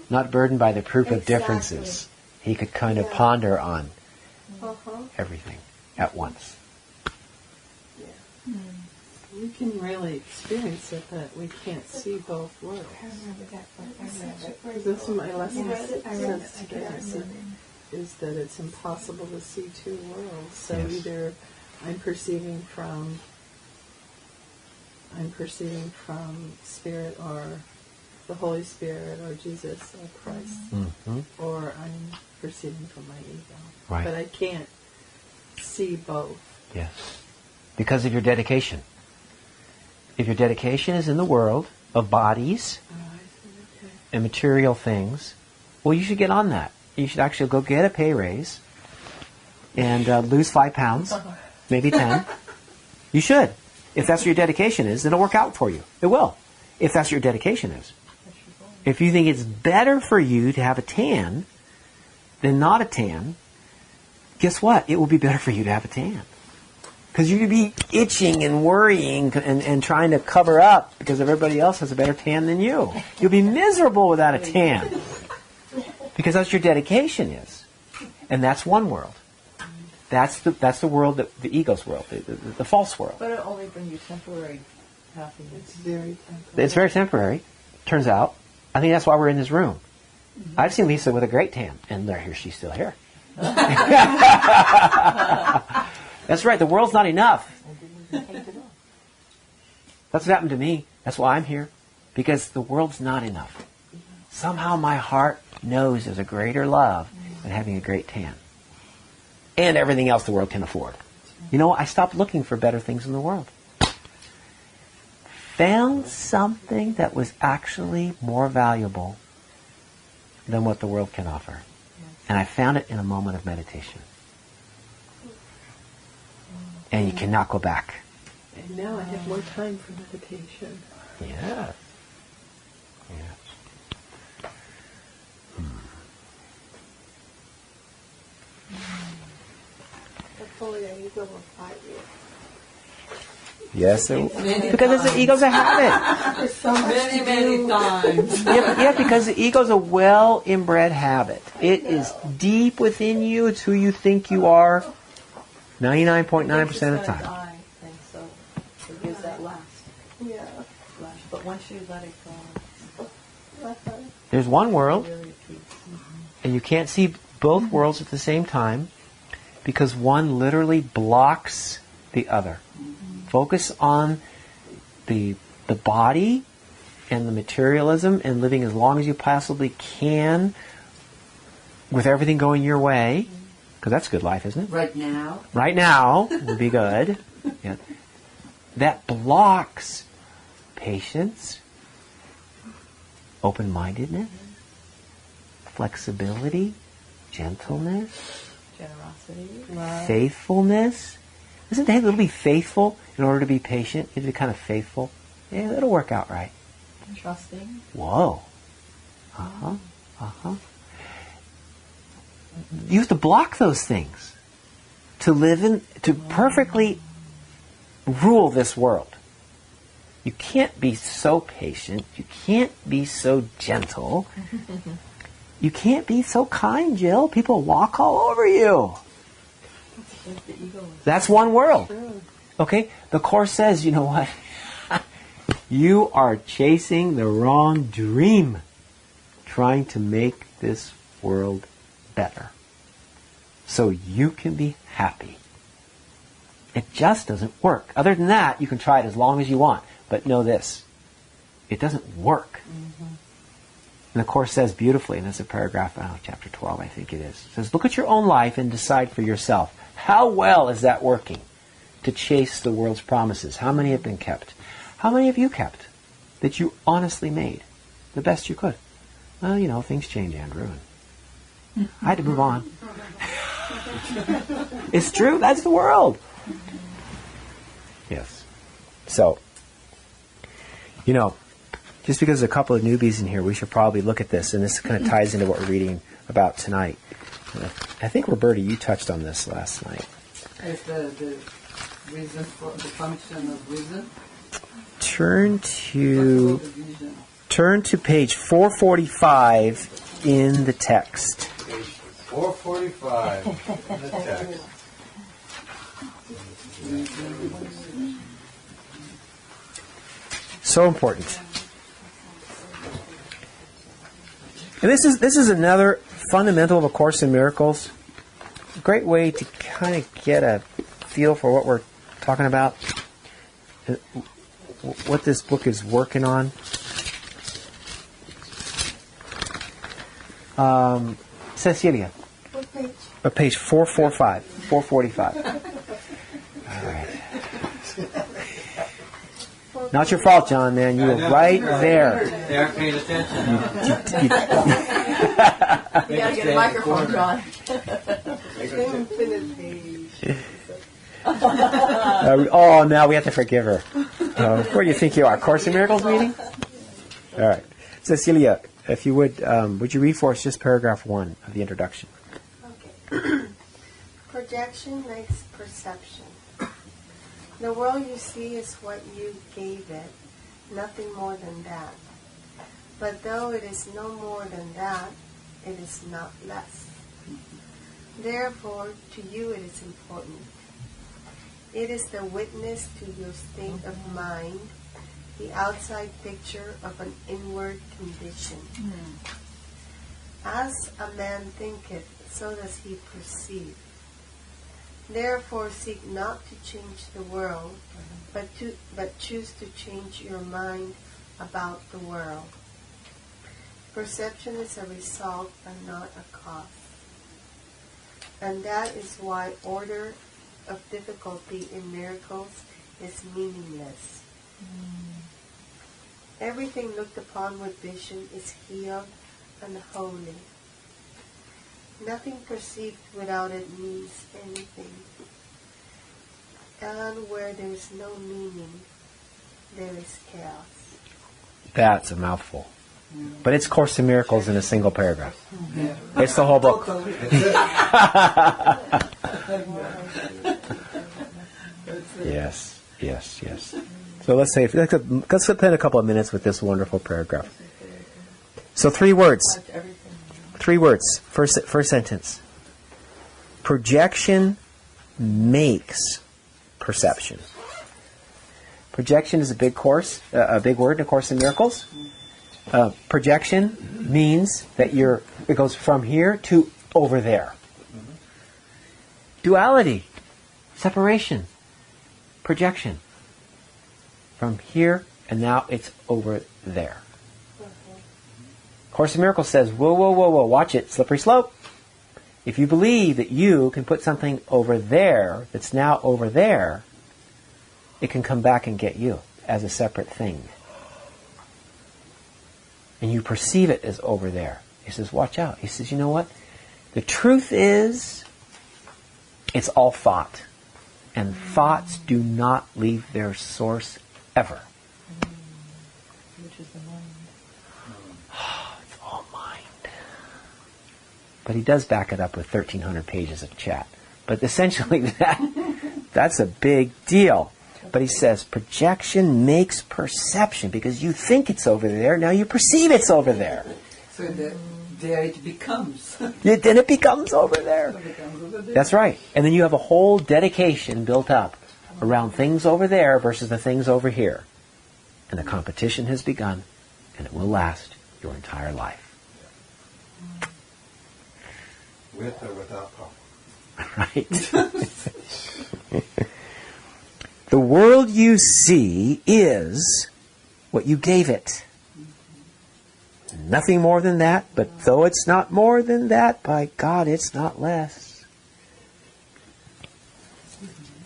Not burdened by the proof of differences. He could kind of ponder on everything at once. Yeah. We can really experience it, but we can't see both worlds. This is my lesson since today, is that it's impossible to see two worlds. So either I'm perceiving from Spirit or the Holy Spirit or Jesus or Christ, or I'm perceiving from my ego. Right. But I can't see both. Yes. Because of your dedication. If your dedication is in the world of bodies and material things, well, you should get on that. You should actually go get a pay raise and lose 5 pounds, maybe 10. You should. If that's what your dedication is, then it'll work out for you. It will. If that's what your dedication is. If you think it's better for you to have a tan than not a tan, guess what? It will be better for you to have a tan. Because you'll be itching and worrying and trying to cover up because everybody else has a better tan than you. You'll be miserable without a tan. Because that's what your dedication is. And that's one world. That's the world, the ego's world, the false world. But it'll only bring you temporary happiness. It's very temporary. It's very temporary, turns out. I think that's why we're in this room. I've seen Lisa with a great tan, and she's still here. That's right, the world's not enough. That's what happened to me. That's why I'm here. Because the world's not enough. Somehow my heart knows there's a greater love than having a great tan. And everything else the world can afford. You know what? I stopped looking for better things in the world. Found something that was actually more valuable than what the world can offer. And I found it in a moment of meditation. And you cannot go back. And now I have more time for meditation. Yes. Yes. Hopefully the ego will fight you. Yes, because the ego's a habit. Many times. Yeah, because the ego's a well-inbred habit. It is deep within you. It's who you think you are 99.9% of the time. I think so. It gives that last. Yeah. But once you let it go, There's one world, really peace. and you can't see both worlds at the same time because one literally blocks the other. Focus on the body and the materialism and living as long as you possibly can with everything going your way, because that's a good life, isn't it? Right now. Right now would be good. Yeah. That blocks patience, open-mindedness, flexibility, gentleness, Generosity. faithfulness. Isn't it to be faithful in order to be patient? You have to be kind of faithful. Yeah, it'll work out right. Trusting. Whoa. You have to block those things to live to perfectly rule this world. You can't be so patient. You can't be so gentle. You can't be so kind, Jill. People walk all over you. That's one world. Okay? The Course says, you know what? You are chasing the wrong dream, trying to make this world better so you can be happy. It just doesn't work. Other than that, you can try it as long as you want. But know this, it doesn't work. And the Course says beautifully, and it's a paragraph, chapter 12, I think it is. It says, look at your own life and decide for yourself. How well is that working to chase the world's promises? How many have been kept? How many have you kept that you honestly made the best you could? Well, you know, things change, Andrew. And I had to move on. It's true. That's the world. Yes. So, you know, just because there's a couple of newbies in here, we should probably look at this, and this kind of ties into what we're reading about tonight. I think, Roberta, you touched on this last night. It's the reason for the function of reason. Turn to page 445 in the text. 445 in the text. So important. And this is another fundamental of A Course in Miracles. A great way to kind of get a feel for what we're talking about, what this book is working on. Cecilia. What page? Page 445. 445. All right. Not your fault, John, man. You were right there. They aren't paying attention. You gotta get a microphone, John. Infinite page. Oh, now we have to forgive her. Where do you think you are? Course in Miracles meeting? All right. Cecilia, if you would you read for us just paragraph 1 of the introduction? Okay. Projection makes perception. The world you see is what you gave it, nothing more than that. But though it is no more than that, it is not less. Therefore, to you it is important. It is the witness to your state of mind, the outside picture of an inward condition. As a man thinketh, so does he perceive. Therefore, seek not to change the world, but choose to change your mind about the world. Perception is a result and not a cause. And that is why order of difficulty in miracles is meaningless. Everything looked upon with vision is healed and holy. Nothing perceived without it means anything. And where there is no meaning, there is chaos. That's a mouthful. But it's Course in Miracles in a single paragraph. It's the whole book. Yes. So let's spend a couple of minutes with this wonderful paragraph. So 3 words. 3 words. First sentence. Projection makes perception. Projection is a big word in A Course in Miracles. Projection means that it goes from here to over there. Duality, separation, projection. From here and now it's over there. Course in Miracles says, whoa, watch it, slippery slope. If you believe that you can put something over there that's now over there, it can come back and get you as a separate thing. And you perceive it as over there. He says, watch out. He says, you know what? The truth is, it's all thought. And thoughts do not leave their source ever. Which is the mind. It's all mind. But he does back it up with 1,300 pages of chat. But essentially that's a big deal. But he says, projection makes perception because you think it's over there, now you perceive it's over there. So there it becomes. Then it becomes over there. That's right. And then you have a whole dedication built up around things over there versus the things over here. And the competition has begun, and it will last your entire life. With or without power. Right. The world you see is what you gave it. Nothing more than that, but though it's not more than that, by God, it's not less.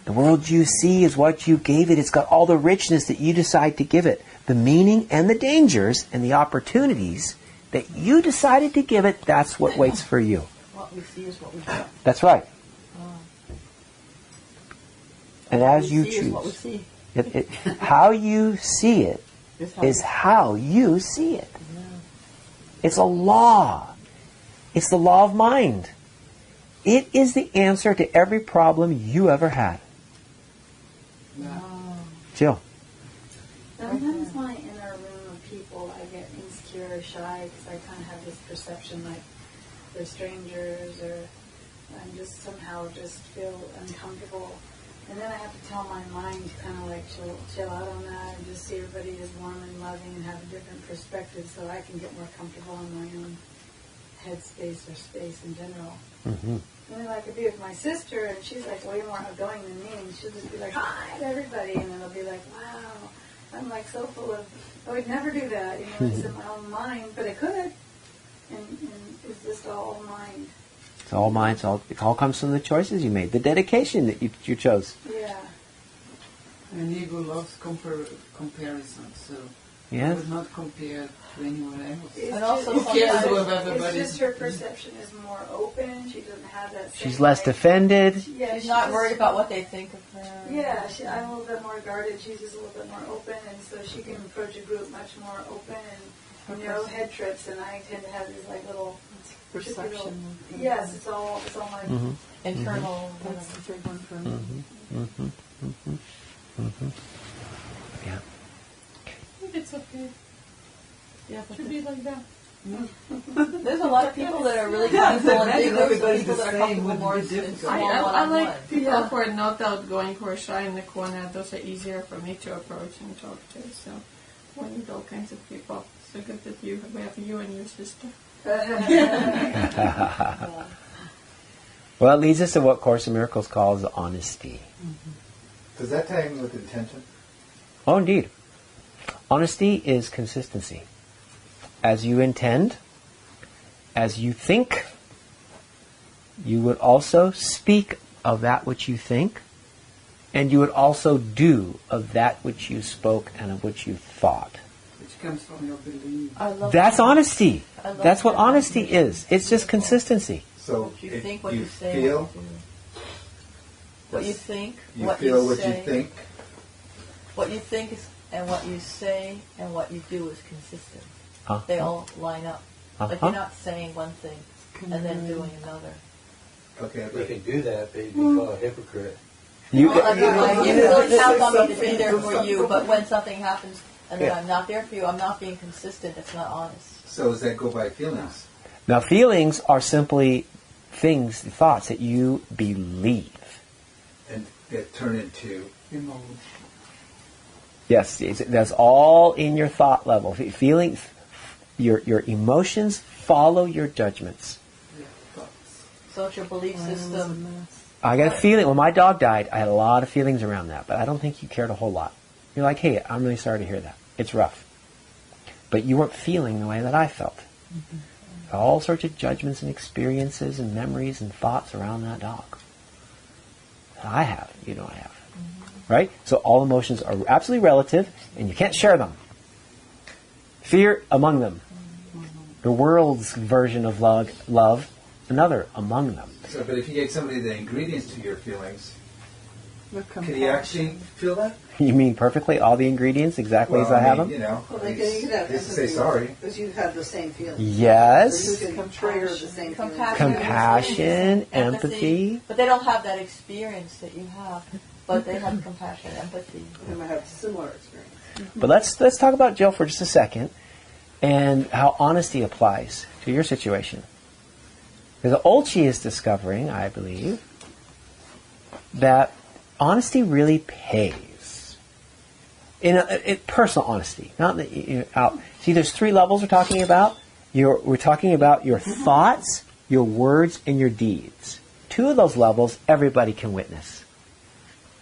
The world you see is what you gave it. It's got all the richness that you decide to give it. The meaning and the dangers and the opportunities that you decided to give it, that's what waits for you. What we see is what we get. That's right. And as you choose, what we see. How you see it is how you see it. Yeah. It's a law. It's the law of mind. It is the answer to every problem you ever had. Jill. Sometimes my inner room of people, I get insecure or shy because I kind of have this perception like they're strangers, or I'm just somehow just feel uncomfortable. And then I have to tell my mind to kind of like chill out on that and just see everybody as warm and loving and have a different perspective so I can get more comfortable in my own headspace or space in general. And then I could be with my sister and she's like way more outgoing than me, and she'll just be like, hi to everybody, and then I'll be like, wow, I'm like so full of, I would never do that, it's in my own mind, but I could. And it's just all mind. It's all mind. It all comes from the choices you made, the dedication that you chose. Yeah. And ego loves comparison, so Yes. I would not compare to anyone else. It's And also Who cares sometimes what everybody it's just her perception is more open. She doesn't have that. She's less defended. Yeah, she's not worried about what they think of her. Yeah, I'm a little bit more guarded. She's just a little bit more open, and so she can approach a group much more open and head trips. And I tend to have these like little perception. Yes, it's all my internal. That's the big one for me. Yeah. It's okay. Yeah, it should be like that. There's a lot of people that are really comfortable in big groups, but people that are comfortable more in small I like one-on-one. people who are not outgoing, who are shy in the corner. Those are easier for me to approach and talk to. So we need all kinds of people. So good that we have you and your sister. Well, it leads us to what Course in Miracles calls honesty. Does that tie in with intention? Oh, indeed. Honesty is consistency. As you intend, as you think, you would also speak of that which you think, and you would also do of that which you spoke and of which you thought. Which comes from your belief. That's honesty. That's what honesty is. It's just consistency. So You if think what you you say, feel, what you think, you what feel you what say. you think. What you think is, and what you say and what you do is consistent. They all line up. Like you're not saying one thing and then doing another. Okay, If you can do that, but you'd be called a hypocrite. You really count on me to be there for you, but when something happens and then I'm not there for you, I'm not being consistent. It's not honest. So does that go by feelings? Now, feelings are simply things, thoughts that you believe. And that turn into Emotion. Yes, that's all in your thought level. Feelings, your emotions follow your judgments. So it's your belief system. I got a feeling, when my dog died, I had a lot of feelings around that, but I don't think you cared a whole lot. You're like, hey, I'm really sorry to hear that. It's rough. But you weren't feeling the way that I felt. All sorts of judgments and experiences and memories and thoughts around that dog. I have, you know I have. Right? So all emotions are absolutely relative, and you can't share them. Fear among them. The world's version of love, another among them. So, but if you gave somebody the ingredients to your feelings, The can he actually feel that? You mean perfectly all the ingredients exactly as I have them? You know, Well, they could have just say sorry. because you have the same feelings. Yes. You can trigger the same feelings. Compassion, empathy. But they don't have that experience that you have. But they have compassion, empathy. They might have similar experience. But let's talk about Jill for just a second and how honesty applies to your situation. Because Olchi is discovering, I believe, that honesty really pays. In personal honesty, not that out. See, there's 3 levels we're talking about. We're talking about your thoughts, your words, and your deeds. 2 of those levels everybody can witness.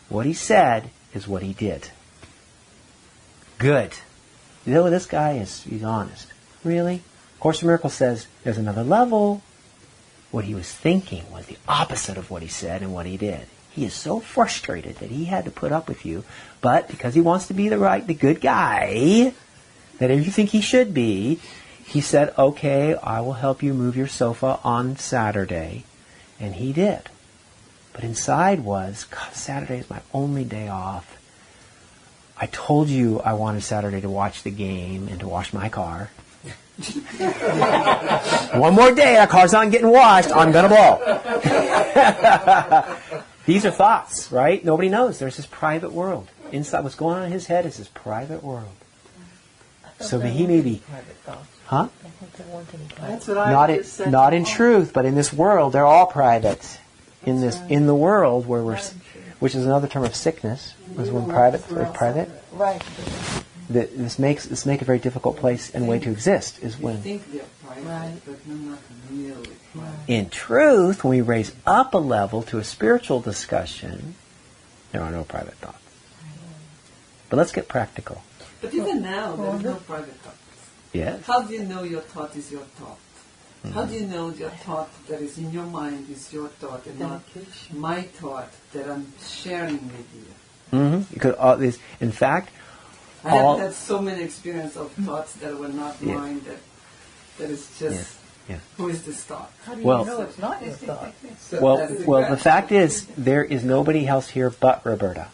What he said is what he did. Good. You know, this guy he's honest. Really? Course in Miracles says there's another level. What he was thinking was the opposite of what he said and what he did. He is so frustrated that he had to put up with you, but because he wants to be the good guy, that you think he should be, he said, okay, I will help you move your sofa on Saturday. And he did. But inside was, God, Saturday is my only day off. I told you I wanted Saturday to watch the game and to wash my car. One more day, that car's not getting washed, I'm going to blow. These are thoughts, right? Nobody knows. There's this private world. Inside, what's going on in his head is this private world. So he may be... Huh? That's what I just said. Not in truth, but in this world, they're all private. In the world where which is another term of sickness, is when private. Right. This makes a very difficult place and way to exist. Is when. You think they're private, but not really private. In truth, when we raise up a level to a spiritual discussion, there are no private thoughts. But let's get practical. But even now, there are no private thoughts. Yes. How do you know your thought is your thought? How do you know your thought that is in your mind is your thought and not my thought that I'm sharing with you? Mm-hmm. Because in fact, I have had so many experiences of thoughts that were not mine. That is just who is this thought? How do you know it's not your thought? Well, the fact is there is nobody else here but Roberta.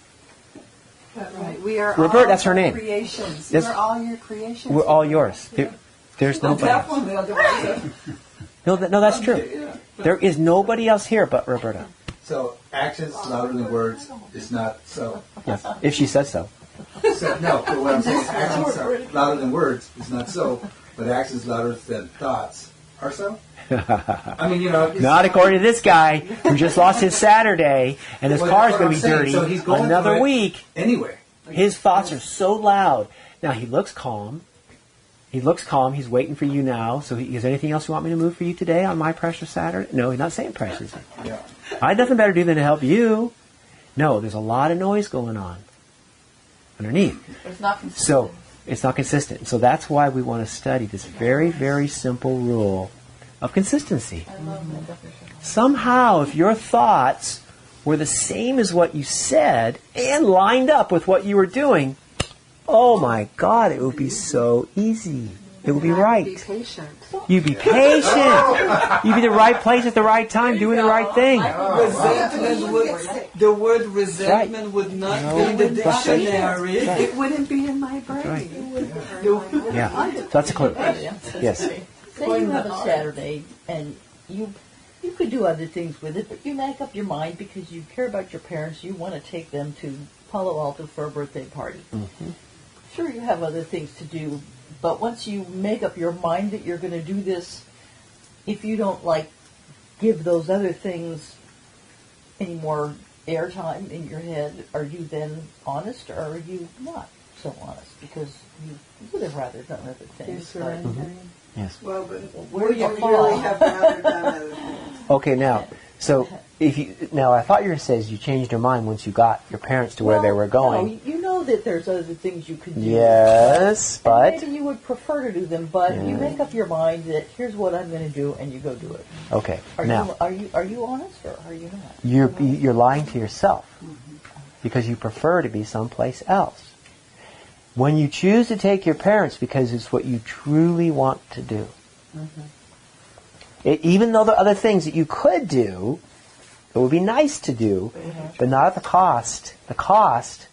Right. We are Roberta, all that's her name. Creations. We're all your creations. We're all yours. There's nobody else. No, that's true. There is nobody else here but Roberta. So actions louder than words is not so. Yes, if she says so. No, but what I'm saying is actions are louder than words is not so, but actions louder than thoughts are so. I mean, not according to this guy who just lost his Saturday and his car's going to be dirty so he's going another week. Anyway, his thoughts are so loud. Now he looks calm. He's waiting for you now. So is there anything else you want me to move for you today on my precious Saturday? No, he's not saying precious. Yeah. I had nothing better to do than to help you. No, there's a lot of noise going on underneath. It's not consistent. So it's not consistent. So that's why we want to study this very, very simple rule of consistency. I love that definition. Somehow, if your thoughts were the same as what you said and lined up with what you were doing, oh my God, it would be so easy. It would be right. Be patient. You'd be patient. You'd be in the right place at the right time, doing the right thing. The word resentment would not be in the dictionary. It wouldn't be in my brain. Right. Yeah, so that's a clue. Yes. Say you have a Saturday and you could do other things with it, but you make up your mind because you care about your parents. You want to take them to Palo Alto for a birthday party. Mm-hmm. Sure, you have other things to do, but once you make up your mind that you're going to do this, if you don't give those other things any more airtime in your head, are you then honest or are you not so honest? Because you would have rather done other things. Yes. Well, but where you really have rather done other things. Okay, now, so I thought you were saying you changed your mind once you got your parents to where they were going. No, you know that there's other things you could do. Yes, and but maybe you would prefer to do them, but you make up your mind that here's what I'm going to do, and you go do it. Okay. Are you honest or are you not? You're lying to yourself because you prefer to be someplace else. When you choose to take your parents because it's what you truly want to do, even though there are other things that you could do, it would be nice to do, but not at the cost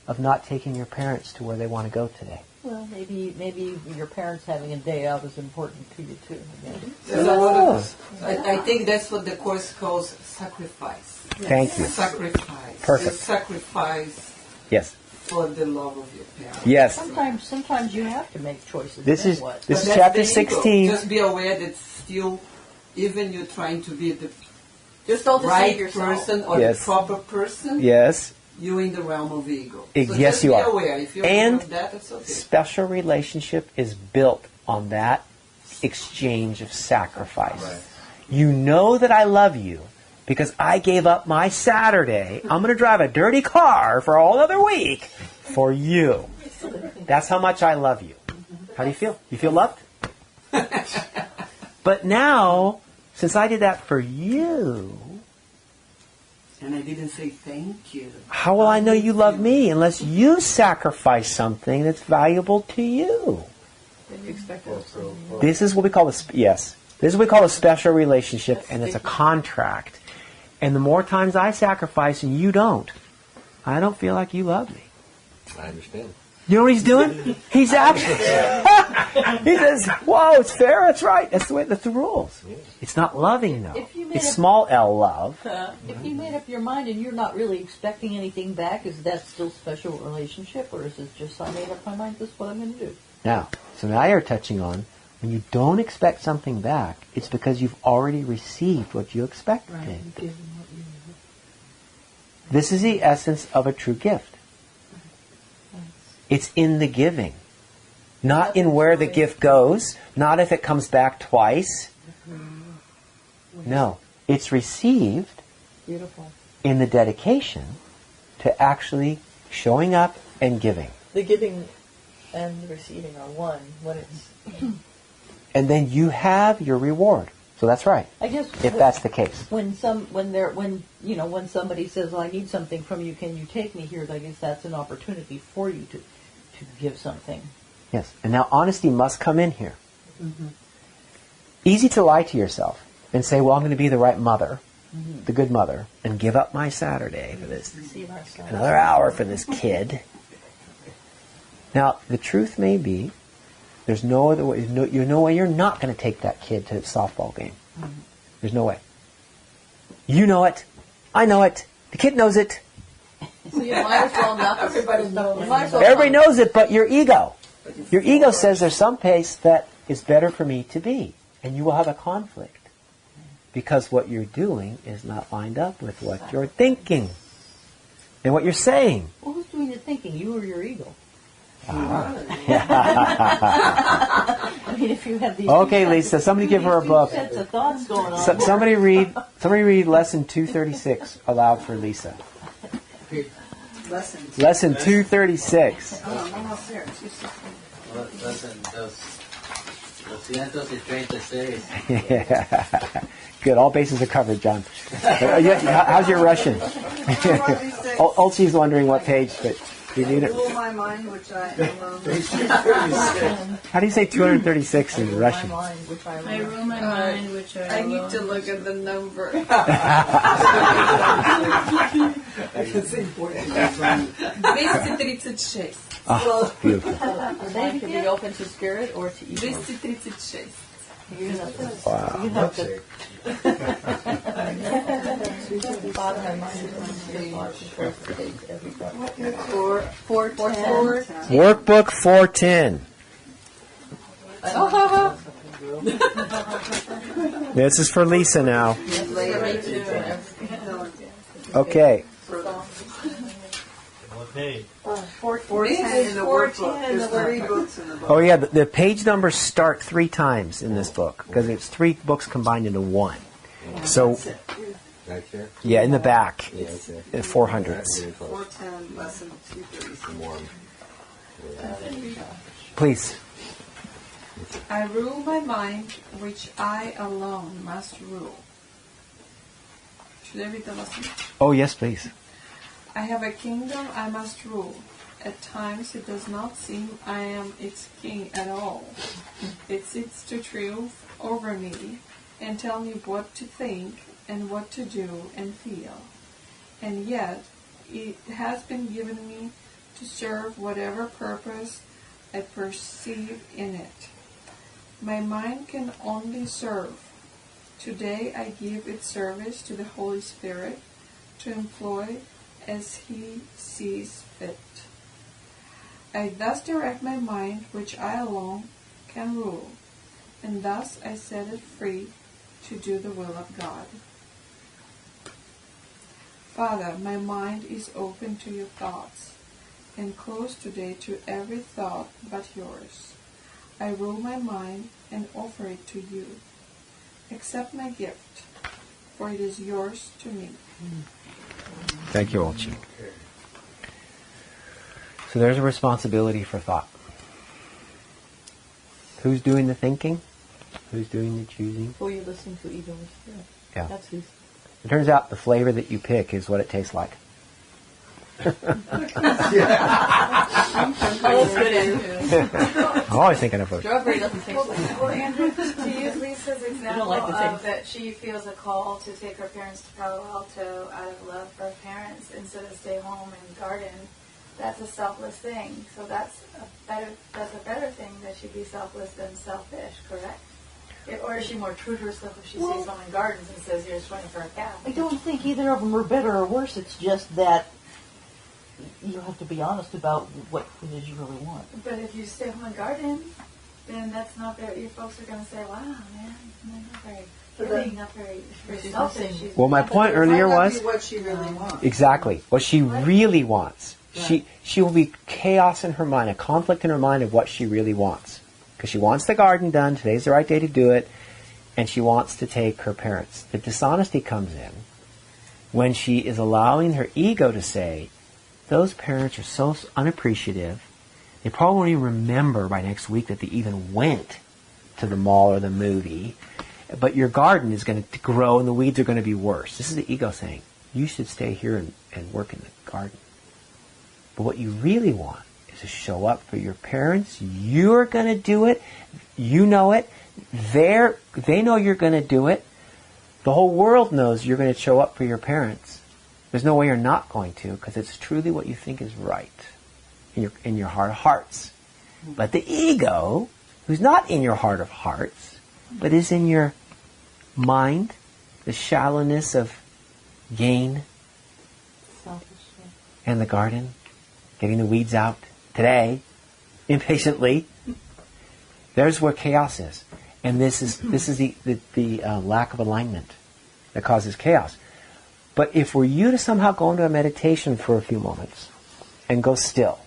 of not taking your parents to where they want to go today. Well, maybe your parents having a day out is important to you too. I think that's what the Course calls sacrifice. Thank you. Sacrifice. Perfect. You sacrifice. Yes. For the love of your parents. Yes. Sometimes you have to make choices. This is chapter 16. Just be aware that still, even you're trying to be the just don't right person or the proper person. Yes. You're in the realm of ego. So yes, you are. Aware. If you're and of that, it's okay. Special relationship is built on that exchange of sacrifice. Right. You know that I love you because I gave up my Saturday. I'm going to drive a dirty car for all other week for you. That's how much I love you. How do you feel? You feel loved? But now, since I did that for you, and I didn't say thank you, how will I know you love me unless you sacrifice something that's valuable to you? This is what we call This is what we call a special relationship, and it's a contract. And the more times I sacrifice and you don't, I don't feel like you love me. I understand. You know what he's doing? He's actually he says, "Whoa, it's fair. That's right. That's the rules. It's not loving, though." If you It's small L love. If you made up your mind and you're not really expecting anything back, is that still special relationship, or is it just I made up my mind, this is what I'm going to do? So now you're touching on, when you don't expect something back, it's because you've already received what you expected. Right. This is the essence of a true gift. It's in the giving. Not in where the gift goes, not if it comes back twice. No, it's received in the dedication to actually showing up and giving. The giving and the receiving are one when it's... And then you have your reward. So that's right. I guess if that's the case. When somebody says, "I need something from you, can you take me here?" I guess that's an opportunity for you to give something. Yes. And now honesty must come in here. Mm-hmm. Easy to lie to yourself and say, well, I'm going to be the right mother, the good mother, and give up my Saturday for this, another hour for this kid. Now, the truth may be, there's no other way, no way you're not going to take that kid to the softball game. There's no way. You know it. I know it. The kid knows it. So you might as well not. Everybody knows. Everybody knows it, but your ego. Your ego says there's some place that is better for me to be. And you will have a conflict. Because what you're doing is not lined up with what you're thinking. And what you're saying. Well, who's doing the thinking? You or your ego? Ah. I mean, if you have these Okay, Lisa, somebody give her a book. sets of thoughts going on. Somebody read lesson 236 aloud for Lisa. Lesson 236. Lesson 236. Good. All bases are covered, John. How's your Russian? Ulchi's wondering what page, but do you need it? Rule my mind, which I alone. How do you say 236 in Russian? I rule my mind, which I need to look at the number. I can say 236. Oh, beautiful. That could be open to spirit or to ego. 236. Wow. Workbook 410. This is for Lisa now. Okay. Okay. 410 in the workbook. There's 3 books in the book. Oh yeah, the page numbers start 3 times in this book because it's 3 books combined into one. So, yeah, in the back, 400s. 410 lesson 236. Please. I rule my mind, which I alone must rule. Should I read the lesson? Oh yes, please. I have a kingdom I must rule. At times it does not seem I am its king at all. It sits to triumph over me and tell me what to think and what to do and feel. And yet it has been given me to serve whatever purpose I perceive in it. My mind can only serve. Today I give its service to the Holy Spirit to employ as He sees fit. I thus direct my mind, which I alone can rule, and thus I set it free to do the will of God. Father, my mind is open to your thoughts, and closed today to every thought but yours. I rule my mind and offer it to you. Accept my gift, for it is yours to me. Thank you, Olchi. So there's a responsibility for thought. Who's doing the thinking? Who's doing the choosing? Who you listen to, ego or spirit. Yeah. That's who's. It turns out the flavor that you pick is what it tastes like. Oh, that's good, Andrew. I'm always thinking of food. Strawberry doesn't taste like Well, Andrew, to use Lisa's example like the taste. of that she feels a call to take her parents to Palo Alto out of love for her parents instead of stay home and garden, that's a selfless thing. So that's a better thing that she'd be selfless than selfish, correct? Or is she more true to herself if she sees someone gardens and says, "You're swimming for a cow"? I don't think either of them are better or worse. It's just that you have to be honest about what it is you really want. But if you stay home and garden, then that's not very. Your folks are going to say, "Wow, man, not very giving, not very selfish." Well, my point earlier was what she really wants. exactly what she really wants. Right. She will be chaos in her mind, a conflict in her mind of what she really wants, because she wants the garden done. Today's the right day to do it, and she wants to take her parents. The dishonesty comes in when she is allowing her ego to say, "Those parents are so unappreciative. They probably won't even remember by next week that they even went to the mall or the movie. But your garden is going to grow and the weeds are going to be worse." This is the ego saying, you should stay here and work in the garden. But what you really want is to show up for your parents. You're going to do it. You know it. They know you're going to do it. The whole world knows you're going to show up for your parents. There's no way you're not going to, because it's truly what you think is right in your heart of hearts. But the ego, who's not in your heart of hearts, but is in your mind, the shallowness of gain and the garden, getting the weeds out today, impatiently. There's where chaos is. And this is the lack of alignment that causes chaos. But if we're you to somehow go into a meditation for a few moments and go still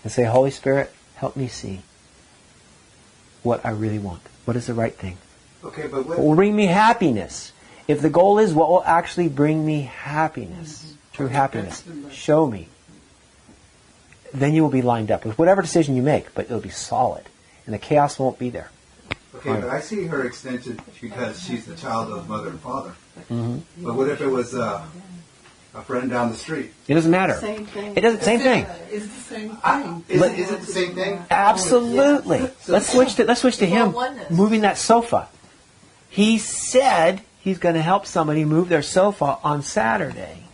and say, "Holy Spirit, help me see what I really want. What is the right thing? Okay, but what will bring me happiness?" If the goal is what will actually bring me happiness, true happiness, show me. Then you will be lined up with whatever decision you make, but it'll be solid. And the chaos won't be there. Okay, but I see her extension because she's the child of mother and father. Mm-hmm. But what if it was a friend down the street? It doesn't matter. Same thing. It doesn't. Same thing. It's the same thing. Is it the same thing? Absolutely. Yeah. Let's switch to him moving that sofa. He said he's going to help somebody move their sofa on Saturday.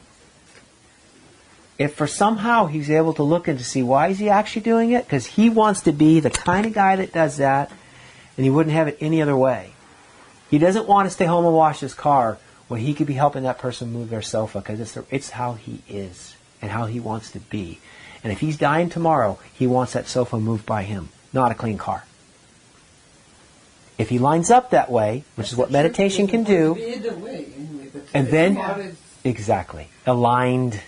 If for somehow he's able to look in to see why is he actually doing it, because he wants to be the kind of guy that does that, and he wouldn't have it any other way. He doesn't want to stay home and wash his car when he could be helping that person move their sofa, because it's how he is and how he wants to be. And if he's dying tomorrow, he wants that sofa moved by him, not a clean car. If he lines up that way, which is what meditation can do, and then, exactly, aligned.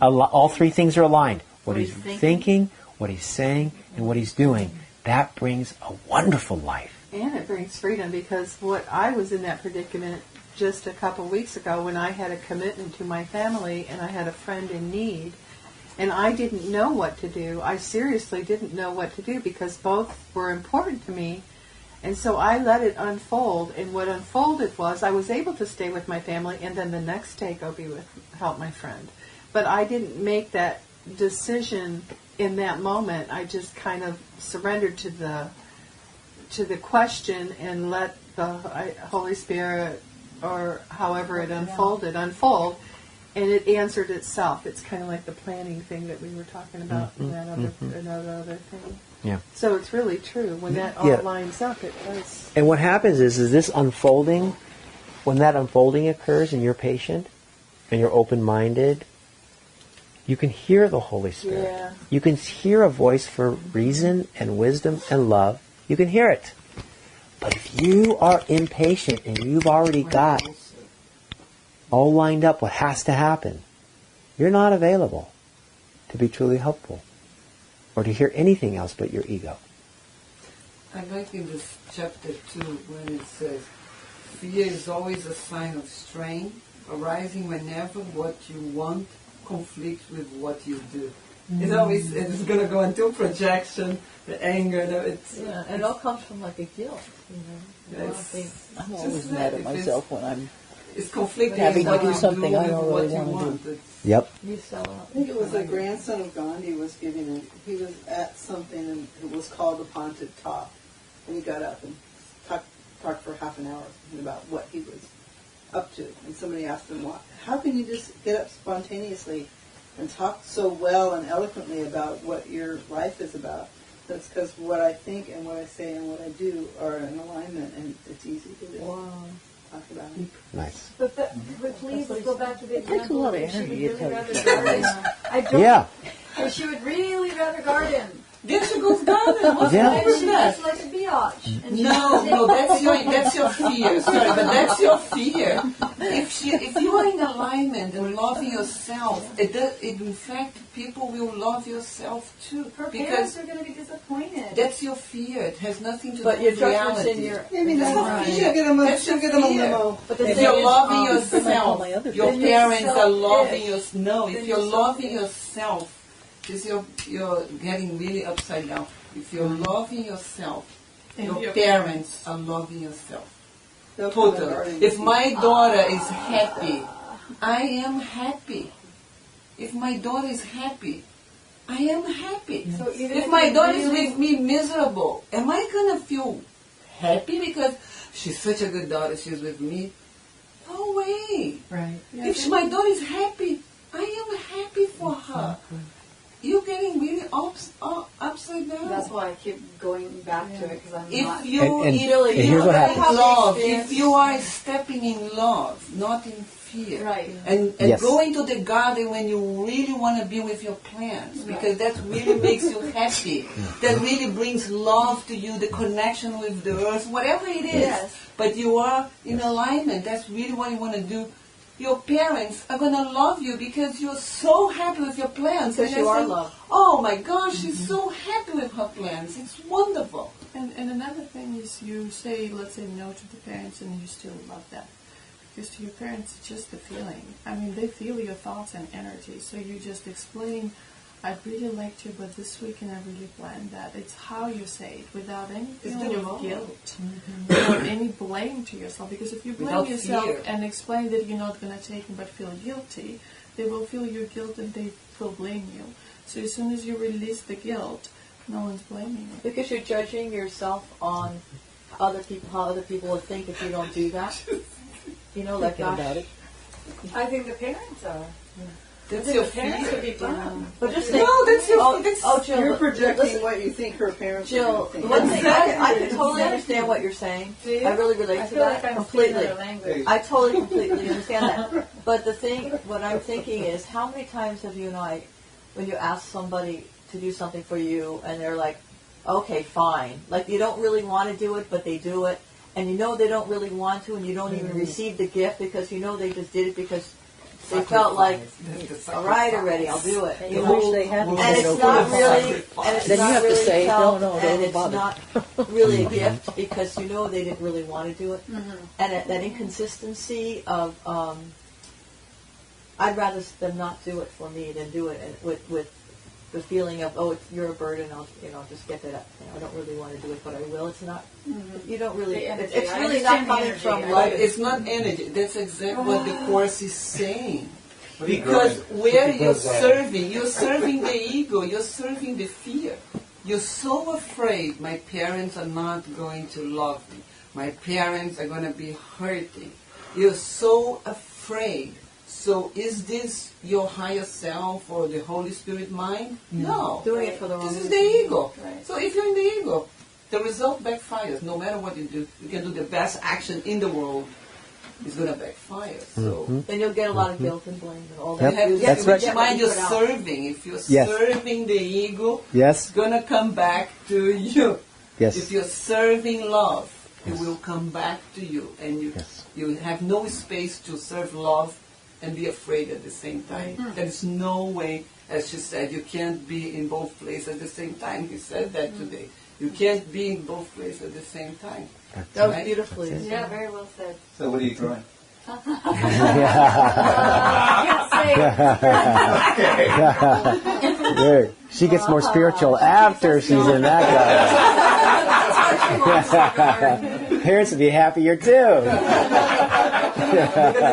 All three things are aligned. What he's thinking, what he's saying, and what he's doing. That brings a wonderful life. And it brings freedom, because I was in that predicament just a couple weeks ago when I had a commitment to my family and I had a friend in need. And I didn't know what to do. I seriously didn't know what to do, because both were important to me. And so I let it unfold. And what unfolded was I was able to stay with my family and then the next day go help my friend. But I didn't make that decision in that moment. I just kind of surrendered to the question and let the Holy Spirit, or however it unfolded, unfold. And it answered itself. It's kind of like the planning thing that we were talking about, another thing. Yeah. So it's really true. When that all lines up, it does. And what happens is this unfolding, when that unfolding occurs and you're patient and you're open-minded, you can hear the Holy Spirit. Yeah. You can hear a voice for reason and wisdom and love. You can hear it. But if you are impatient and you've already got all lined up what has to happen, you're not available to be truly helpful or to hear anything else but your ego. I like in this chapter 2 when it says, fear is always a sign of strain, arising whenever what you want conflicts with what you do. It's going to go into projection, the anger. And it all comes from like a guilt, I'm always mad at myself when I'm it's conflicting having to do something I don't really want to do. Yep. You sell out. I think it was a grandson of Gandhi was giving he was at something and it was called upon to talk. And he got up and talked for half an hour about what he was up to. And somebody asked him, how can you just get up spontaneously and talk so well and eloquently about what your life is about? That's because what I think and what I say and what I do are in alignment, and it's easy to just talk about it. Nice. But please, let's go back to the example. It takes a lot of If she energy would to really tell rather you. garden. I don't. Yeah. If she would really rather garden. Then she goes garden. What's Yeah. wrong And with she that? just likes a biatch. And she No, that's your fear. Sorry, but that's your fear. If you are in alignment and loving yourself, in fact, people will love yourself too. her Because parents are going to be disappointed. that's your fear. It has nothing to do But your with judgment's reality. in your. Maybe That's not. your She'll get them a, That's she'll your get them a fear. limo. But the If thing you're is, loving all yourself, my other your Then parents you're are loving selfish. yourself. No, Then if you're you're loving selfish. yourself, because you're getting really upside down. If you're loving yourself, your parents are loving yourself. They'll come and Totally. garden If with you. my daughter is happy, I am happy. If my daughter is happy, I am happy. So even If my you daughter is really- with me miserable, am I going to feel happy because she's such a good daughter, she's with me? No way. Right. If my daughter is happy, I am happy for her. You're getting really upside down. That's why I keep going back to it, because I'm not. If you And if here's you what are happens. in love, if you are stepping in love, not in fear, Right. and Yes. going to the garden when you really want to be with your plants, because that really makes you happy. That really brings love to you, the connection with the earth, whatever it is. Yes. But you are in alignment. That's really what you want to do. Your parents are going to love you because you're so happy with your plants. Because And you they are say, loved. oh my gosh, she's so happy with her plants. It's wonderful. And another thing is you say, let's say, no to the parents and you still love them. Because to your parents, it's just a feeling. I mean, they feel your thoughts and energy. So you just explain, I'd really like to, but this weekend I really planned that. It's how you say it, without any feeling of guilt, without any blame to yourself. Because if you blame Without yourself fear. and explain that you're not going to take them but feel guilty, they will feel your guilt and they will blame you. So as soon as you release the guilt, no one's blaming you. Because you're judging yourself on other people, how other people will think if you don't do that. You know, like Thinking about it. I think the parents are. That's your Parents fear. could be bummed. But just No, think, that's your oh, Jill, You're projecting listen, what you think her parents are Jill, going to think. one thing, I can totally understand what you're saying. Do you? I really relate I to feel that like I'm completely. speaking another language. I totally, completely understand that. But the thing, what I'm thinking is, how many times have you and I, when you ask somebody to do something for you, and they're like, okay, fine. Like, you don't really want to do it, but they do it. And you know they don't really want to, and you don't even receive the gift because you know they just did it because they felt like, all right already, I'll do it. You wish they hadn't And said it's okay. not really, and it's Then you not have to really say, felt, no, and it's bother. not really a gift because you know they didn't really want to do it. And that inconsistency of, I'd rather them not do it for me than do it and with the feeling of, oh, you're a burden, I'll just get that. I don't really want to do it, but I will. It's not. You don't really. The energy. It's I really not understand the coming energy. from I love. But it's not energy. That's exactly what the Course is saying. What are you Because growing? where Cookie you're does that. serving the ego, you're serving the fear. You're so afraid my parents are not going to love me. My parents are going to be hurting. You're so afraid. So is this your higher self or the Holy Spirit mind? No. Doing it for the wrong This is reason. the ego. Right. So if you're in the ego, the result backfires. No matter what you do, you can do the best action in the world. It's going to backfire. So Then you'll get a lot of guilt and blame and all Yep. that. you have That's to right. which mind you're Put out. serving. If you're Yes. serving the ego, Yes. it's going to come back to you. Yes. If you're serving love, it will come back to you. And you have no space to serve love and be afraid at the same time. There's no way, as she said, you can't be in both places at the same time. He said that today. You can't be in both places at the same time. That was Right? beautifully. Yeah, very well said. So what are you growing? I can't say. There. She gets more spiritual after she's in that garden. Parents would be happier too. You're going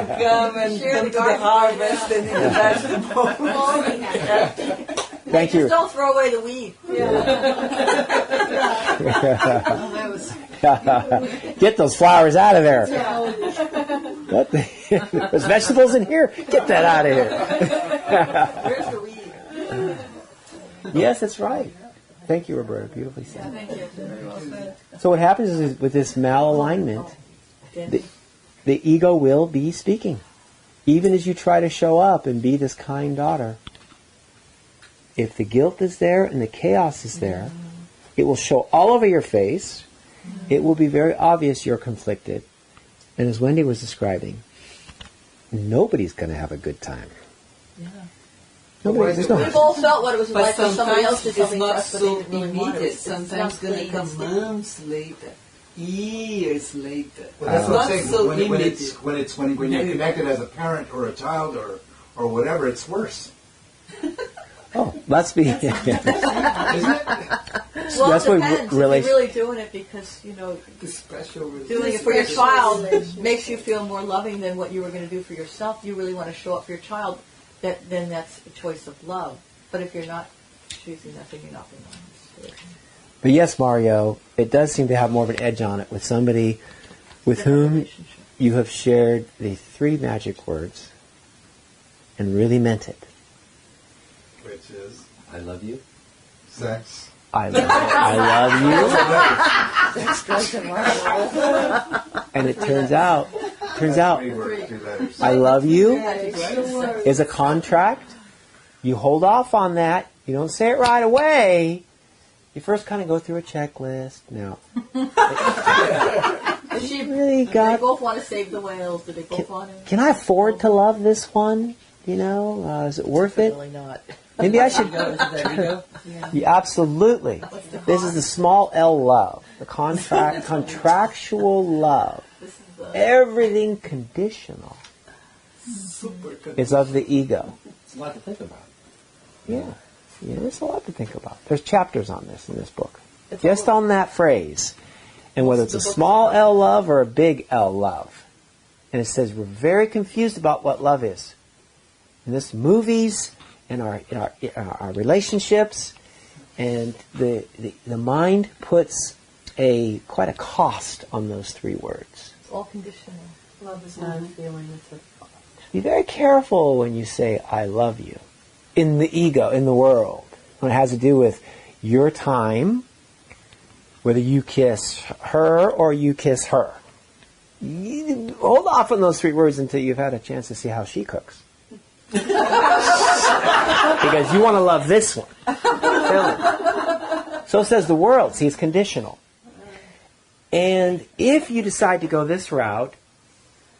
to come and come to the harvest and eat the vegetables. Thank you. Just don't throw away the weed. Get those flowers out of there. What there's vegetables in here? Get that out of here. Where's the weed? Yes, that's right. Thank you, Roberta. Beautifully said. Thank you. Very well said. So what happens is with this malalignment, the ego will be speaking. Even as you try to show up and be this kind daughter, if the guilt is there and the chaos is there, it will show all over your face. It will be very obvious you're conflicted. And as Wendy was describing, nobody's going to have a good time. Yeah. Nobody, there's no We've all felt what it was But like when somebody else did sometimes something it's for not us, but they so didn't really want it. immediate. It's Sometimes not it's going to clean, come it's months later, years later. Well, that's what I'm Not saying. so when immediate. when you're connected as a parent or a child or whatever, it's worse. Oh, let's be. Isn't it? Well, That's it what depends. really- If you're really doing it because, The special doing it for your child makes you feel more loving than what you were going to do for yourself. You really want to show up for your child. Then that's a choice of love. But if you're not choosing that, then you're not being honest. But yes, Mario, it does seem to have more of an edge on it with somebody with whom you have shared the 3 magic words and really meant it. Which is I love you. sex. I love you. And it turns out, 3 words, 2 letters. I love you is a contract. You hold off on that. You don't say it right away. You first kind of go through a checklist. Now, Does she really Do got? they both want to save the whales? Do they both want to? Can I afford to love this one? You know, is it worth it? Really not. Maybe I should. Yeah. Yeah, absolutely. This is the small L love, the contractual love. Everything conditional is of the ego. It's a lot to think about. Yeah, there's a lot to think about. There's chapters on this in this book, just on that phrase, and whether it's a small L love or a big L love. And it says we're very confused about what love is. In this movies. In our relationships, and the mind puts quite a cost on those 3 words. It's all conditional. Love is not a feeling; it's a thought. Be very careful when you say "I love you" in the ego, in the world, when it has to do with your time, whether you kiss her or you kiss her. You hold off on those 3 words until you've had a chance to see how she cooks. Because you want to love this one. So says the world. See, it's conditional. And if you decide to go this route,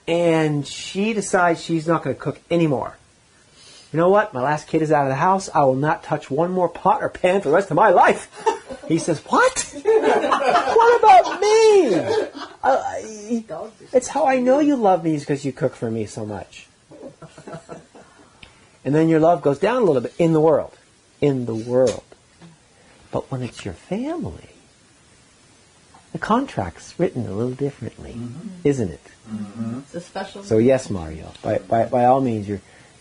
and she decides she's not going to cook anymore, you know what? My last kid is out of the house. I will not touch one more pot or pan for the rest of my life. He says, what? What about me? It's how I know you love me is because you cook for me so much. And then your love goes down a little bit in the world. In the world. But when it's your family, the contract's written a little differently, isn't it? Mm-hmm. It's a special. So yes, Mario, by all means,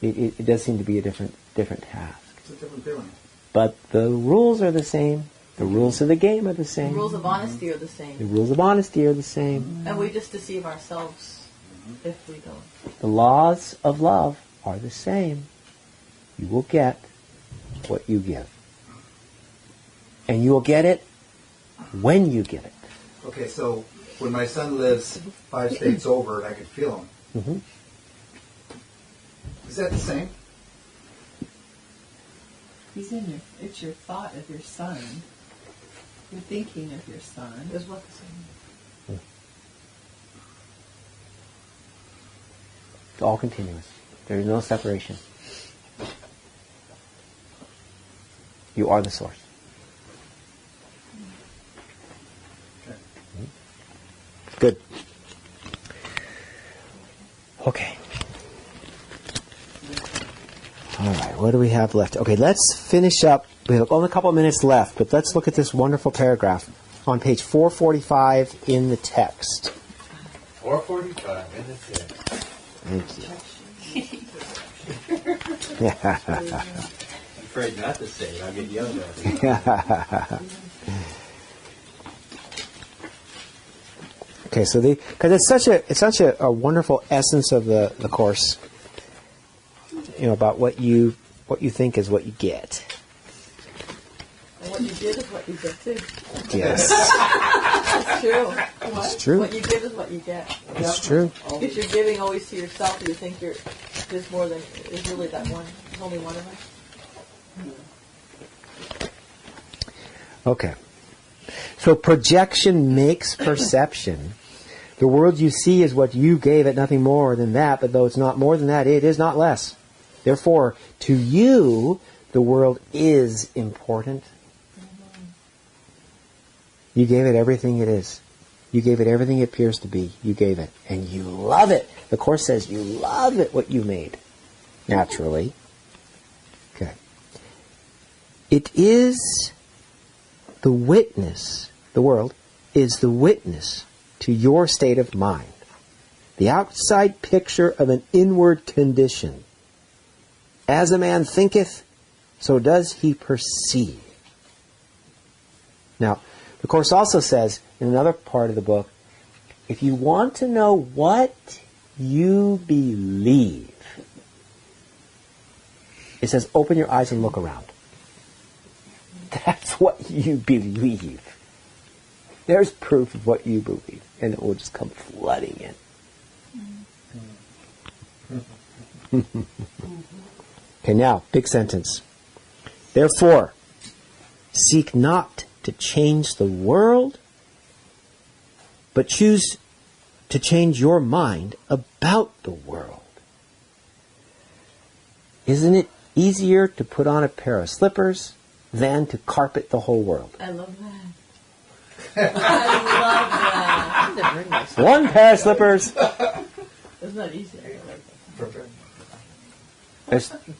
it does seem to be a different task. It's a different feeling. But the rules are the same. The rules of the game are the same. The rules of honesty are the same. The rules of honesty are the same. And we just deceive ourselves if we don't. The laws of love are the same. You will get what you give. And you will get it when you give it. Okay, so when my son lives 5 states over and I could feel him, is that the same? It's your thought of your son. You're thinking of your son. Is what the same. It's all continuous. There is no separation. You are the source. Good. Okay. All right, what do we have left? Okay, let's finish up. We have only a couple of minutes left, but let's look at this wonderful paragraph on page 445 in the text. 445 in the text. Thank you. I'm afraid not to say it. I'll get yelled at. Okay, so because it's such a wonderful essence of the course, about what you think is what you get. And what you give is what you get too. Yes. It's true. It's true. What you give is what you get. It's true. If you're giving always to yourself, you think there's more than there's really that one. There's only one of us. Okay. So projection makes perception. The world you see is what you gave it, nothing more than that, but though it's not more than that, it is not less. Therefore, to you, the world is important. You gave it everything it is. You gave it everything it appears to be. You gave it. And you love it. The Course says you love it, what you made. Naturally. Okay. It is the witness, the world, is the witness to your state of mind. The outside picture of an inward condition. As a man thinketh, so does he perceive. Now, the Course also says, in another part of the book, if you want to know what you believe, it says, open your eyes and look around. That's what you believe. There's proof of what you believe, and it will just come flooding in. Okay, now, big sentence. Therefore, seek not to change the world, but choose to change your mind about the world. Isn't it easier to put on a pair of slippers than to carpet the whole world? I love that. I love that. One pair of slippers. It's not easy. I like that.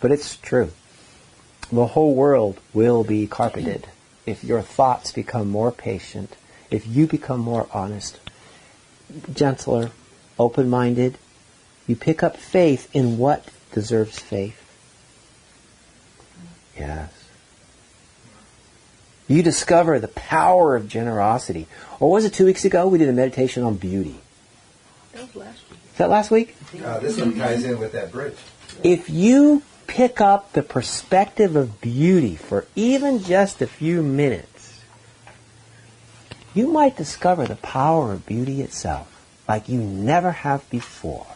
But it's true. The whole world will be carpeted if your thoughts become more patient, if you become more honest, gentler, open-minded. You pick up faith in what deserves faith. Yes. You discover the power of generosity. Or was it 2 weeks ago we did a meditation on beauty? That was last week. Is that last week? This one ties in with that bridge. If you pick up the perspective of beauty for even just a few minutes, you might discover the power of beauty itself like you never have before.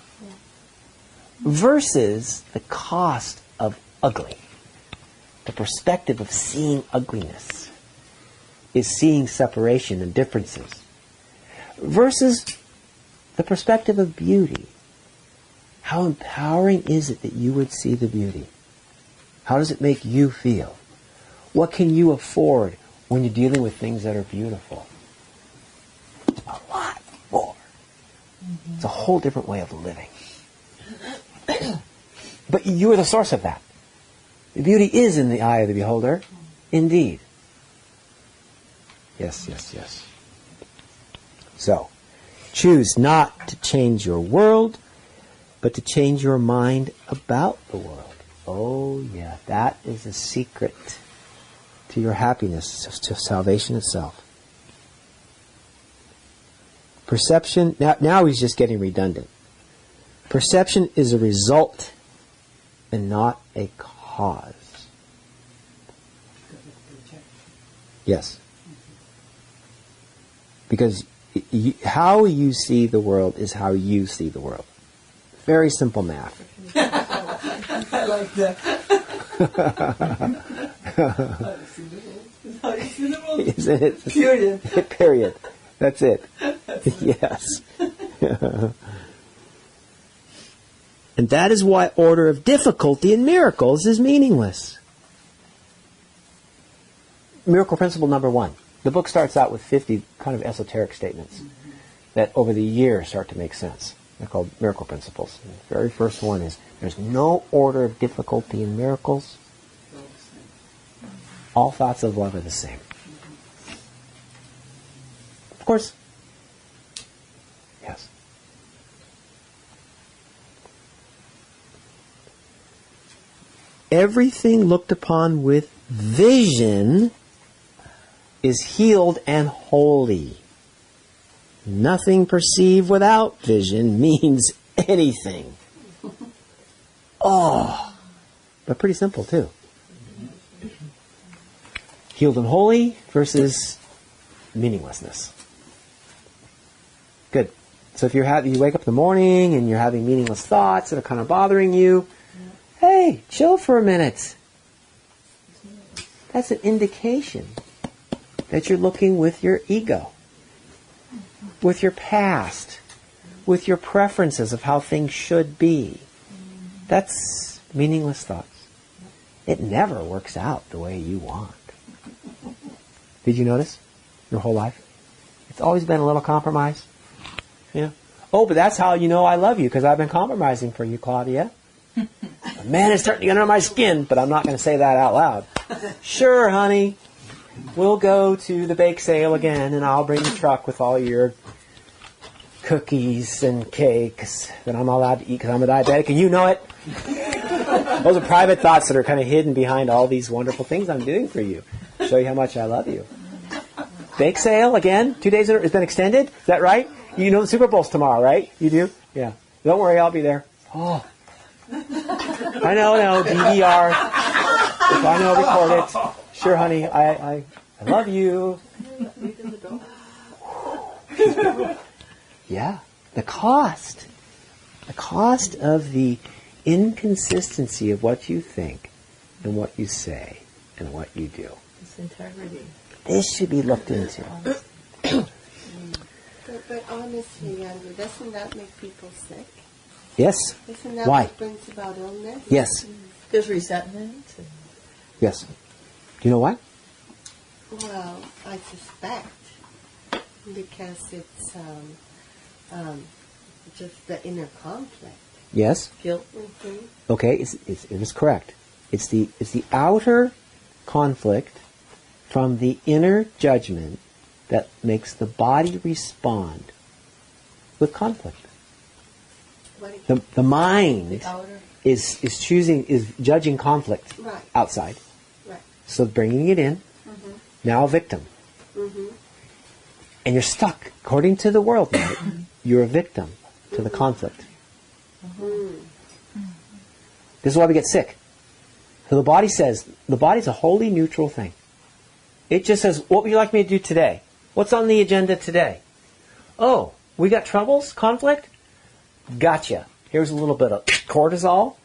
Versus the cost of ugly. The perspective of seeing ugliness is seeing separation and differences. Versus the perspective of beauty. How empowering is it that you would see the beauty? How does it make you feel? What can you afford when you're dealing with things that are beautiful? A lot more. Mm-hmm. It's a whole different way of living. But you are the source of that. The beauty is in the eye of the beholder. Indeed. Yes, yes, yes. So, choose not to change your world, but to change your mind about the world. Oh, yeah, that is the secret to your happiness, to salvation itself. Perception, now he's just getting redundant. Perception is a result and not a cause. Yes. Because how you see the world is how you see the world. Very simple math. I like that. Isn't it? Period. Period. That's it. Yes. And that is why order of difficulty in miracles is meaningless. Miracle principle number 1. The book starts out with 50 kind of esoteric statements that over the years start to make sense. They're called miracle principles. And the very first one is, there's no order of difficulty in miracles. All thoughts of love are the same. Of course. Yes. Everything looked upon with vision is healed and holy. Nothing perceived without vision means anything. Oh, but pretty simple too. Healed and holy versus meaninglessness. Good. So if you wake up in the morning and you're having meaningless thoughts that are kind of bothering you, hey, chill for a minute. That's an indication that you're looking with your ego, with your past, with your preferences of how things should be. That's meaningless thoughts. It never works out the way you want. Did you notice your whole life? It's always been a little compromise. Yeah. Oh, but that's how you know I love you, because I've been compromising for you, Claudia. Man, it's starting to get under my skin, but I'm not going to say that out loud. Sure, honey. We'll go to the bake sale again, and I'll bring the truck with all your cookies and cakes that I'm allowed to eat because I'm a diabetic, and you know it. Those are private thoughts that are kind of hidden behind all these wonderful things I'm doing for you. Show you how much I love you. Bake sale again, 2 days. It's been extended. Is that right? You know the Super Bowl's tomorrow, right? You do? Yeah. Don't worry, I'll be there. Oh. I know, DVR. If I know, record it. Sure, honey, I love you. Yeah. The cost of the inconsistency of what you think and what you say and what you do. It's integrity. This should be looked into. But honestly, Andrew, doesn't that make people sick? Yes. Isn't that Why? what brings about illness? Yes. There's resentment. Yes. Do you know why? Well, I suspect because it's just the inner conflict. Yes. Guilt. Mm-hmm. Okay, it is correct. It's the outer conflict from the inner judgment that makes the body respond with conflict. The mind is judging conflict outside. Right. So bringing it in, now a victim. Mm-hmm. And you're stuck. According to the world, right? You're a victim to the conflict. This is why we get sick. So the body's a wholly neutral thing. It just says, what would you like me to do today? What's on the agenda today? Oh, we got troubles? Conflict? Gotcha. Here's a little bit of cortisol.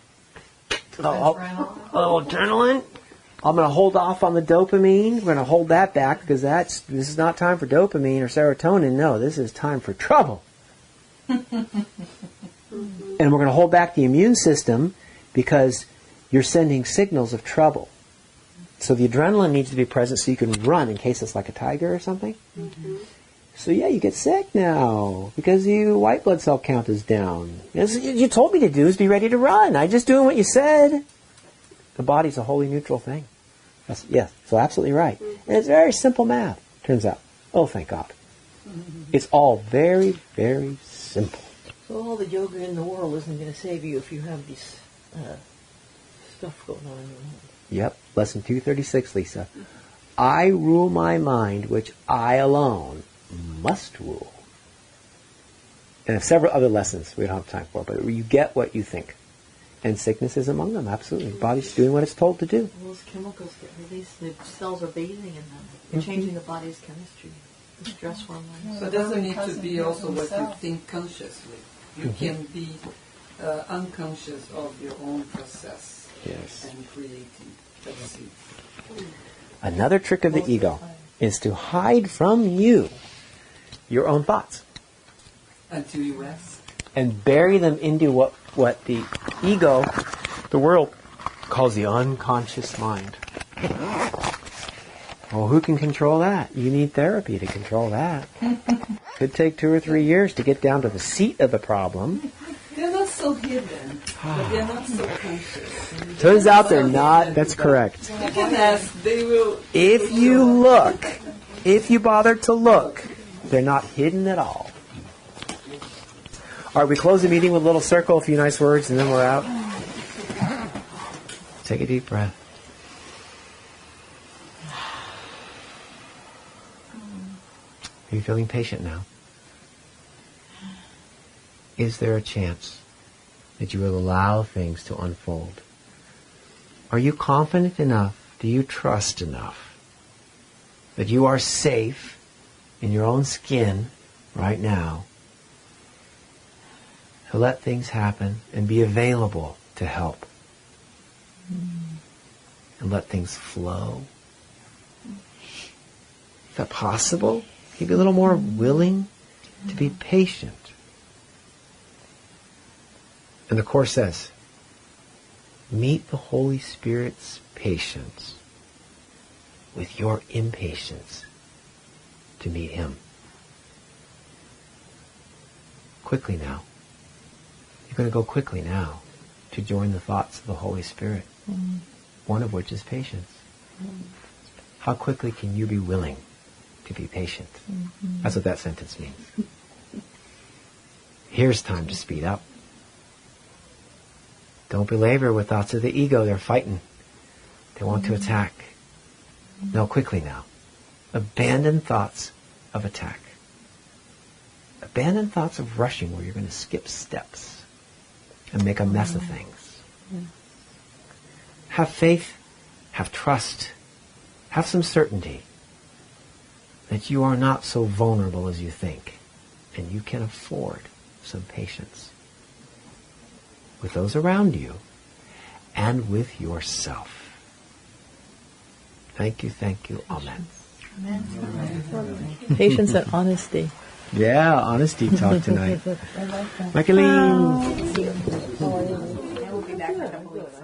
A little adrenaline. I'm going to hold off on the dopamine. We're going to hold that back because this is not time for dopamine or serotonin. No, this is time for trouble. And we're going to hold back the immune system because you're sending signals of trouble. So the adrenaline needs to be present so you can run in case it's like a tiger or something. Mm-hmm. So yeah, you get sick now because your white blood cell count is down. You told me to do is be ready to run. I'm just doing what you said. The body's a wholly neutral thing. Yes, so absolutely right. Mm-hmm. And it's very simple math, turns out. Oh, thank God. Mm-hmm. It's all very, very simple. So all the yoga in the world isn't going to save you if you have this stuff going on in your mind. Yep, lesson 236, Lisa. I rule my mind, which I alone must rule. And several other lessons we don't have time for, but you get what you think. And sickness is among them, absolutely. The body's doing what it's told to do. Those chemicals get released, the cells are bathing in them. They're changing the body's chemistry, the stress hormones. So it doesn't need to be also what you think consciously. You can be unconscious of your own process. Yes. And creating. That's it. Another trick of the ego is to hide from you your own thoughts. Until you rest. And bury them into what the ego, the world, calls the unconscious mind. Well, who can control that? You need therapy to control that. Could take 2 or 3 years to get down to the seat of the problem. They're not so hidden, but they're not so conscious. Turns out they're not. That's correct. You can ask, they will. If you look, if you bother to look, they're not hidden at all. All right, we close the meeting with a little circle, a few nice words, and then we're out. Take a deep breath. Are you feeling patient now? Is there a chance that you will allow things to unfold? Are you confident enough? Do you trust enough that you are safe in your own skin right now, to let things happen and be available to help. And let things flow. Is that possible? Can you be a little more willing to be patient? And the Course says, meet the Holy Spirit's patience with your impatience to meet Him. Quickly now. You're going to go quickly now to join the thoughts of the Holy Spirit, one of which is patience. How quickly can you be willing to be patient? That's what that sentence means. Here's time to speed up. Don't belabor with thoughts of the ego. They're fighting. They want to attack. No, quickly now. Abandon thoughts of attack. Abandon thoughts of rushing where you're going to skip steps and make a mess of things. Have faith, have trust, have some certainty that you are not so vulnerable as you think, and you can afford some patience with those around you and with yourself. Thank you, Amen. Amen. Patience and honesty. Yeah, honesty talk tonight. Michaeline. I will be back in a couple weeks.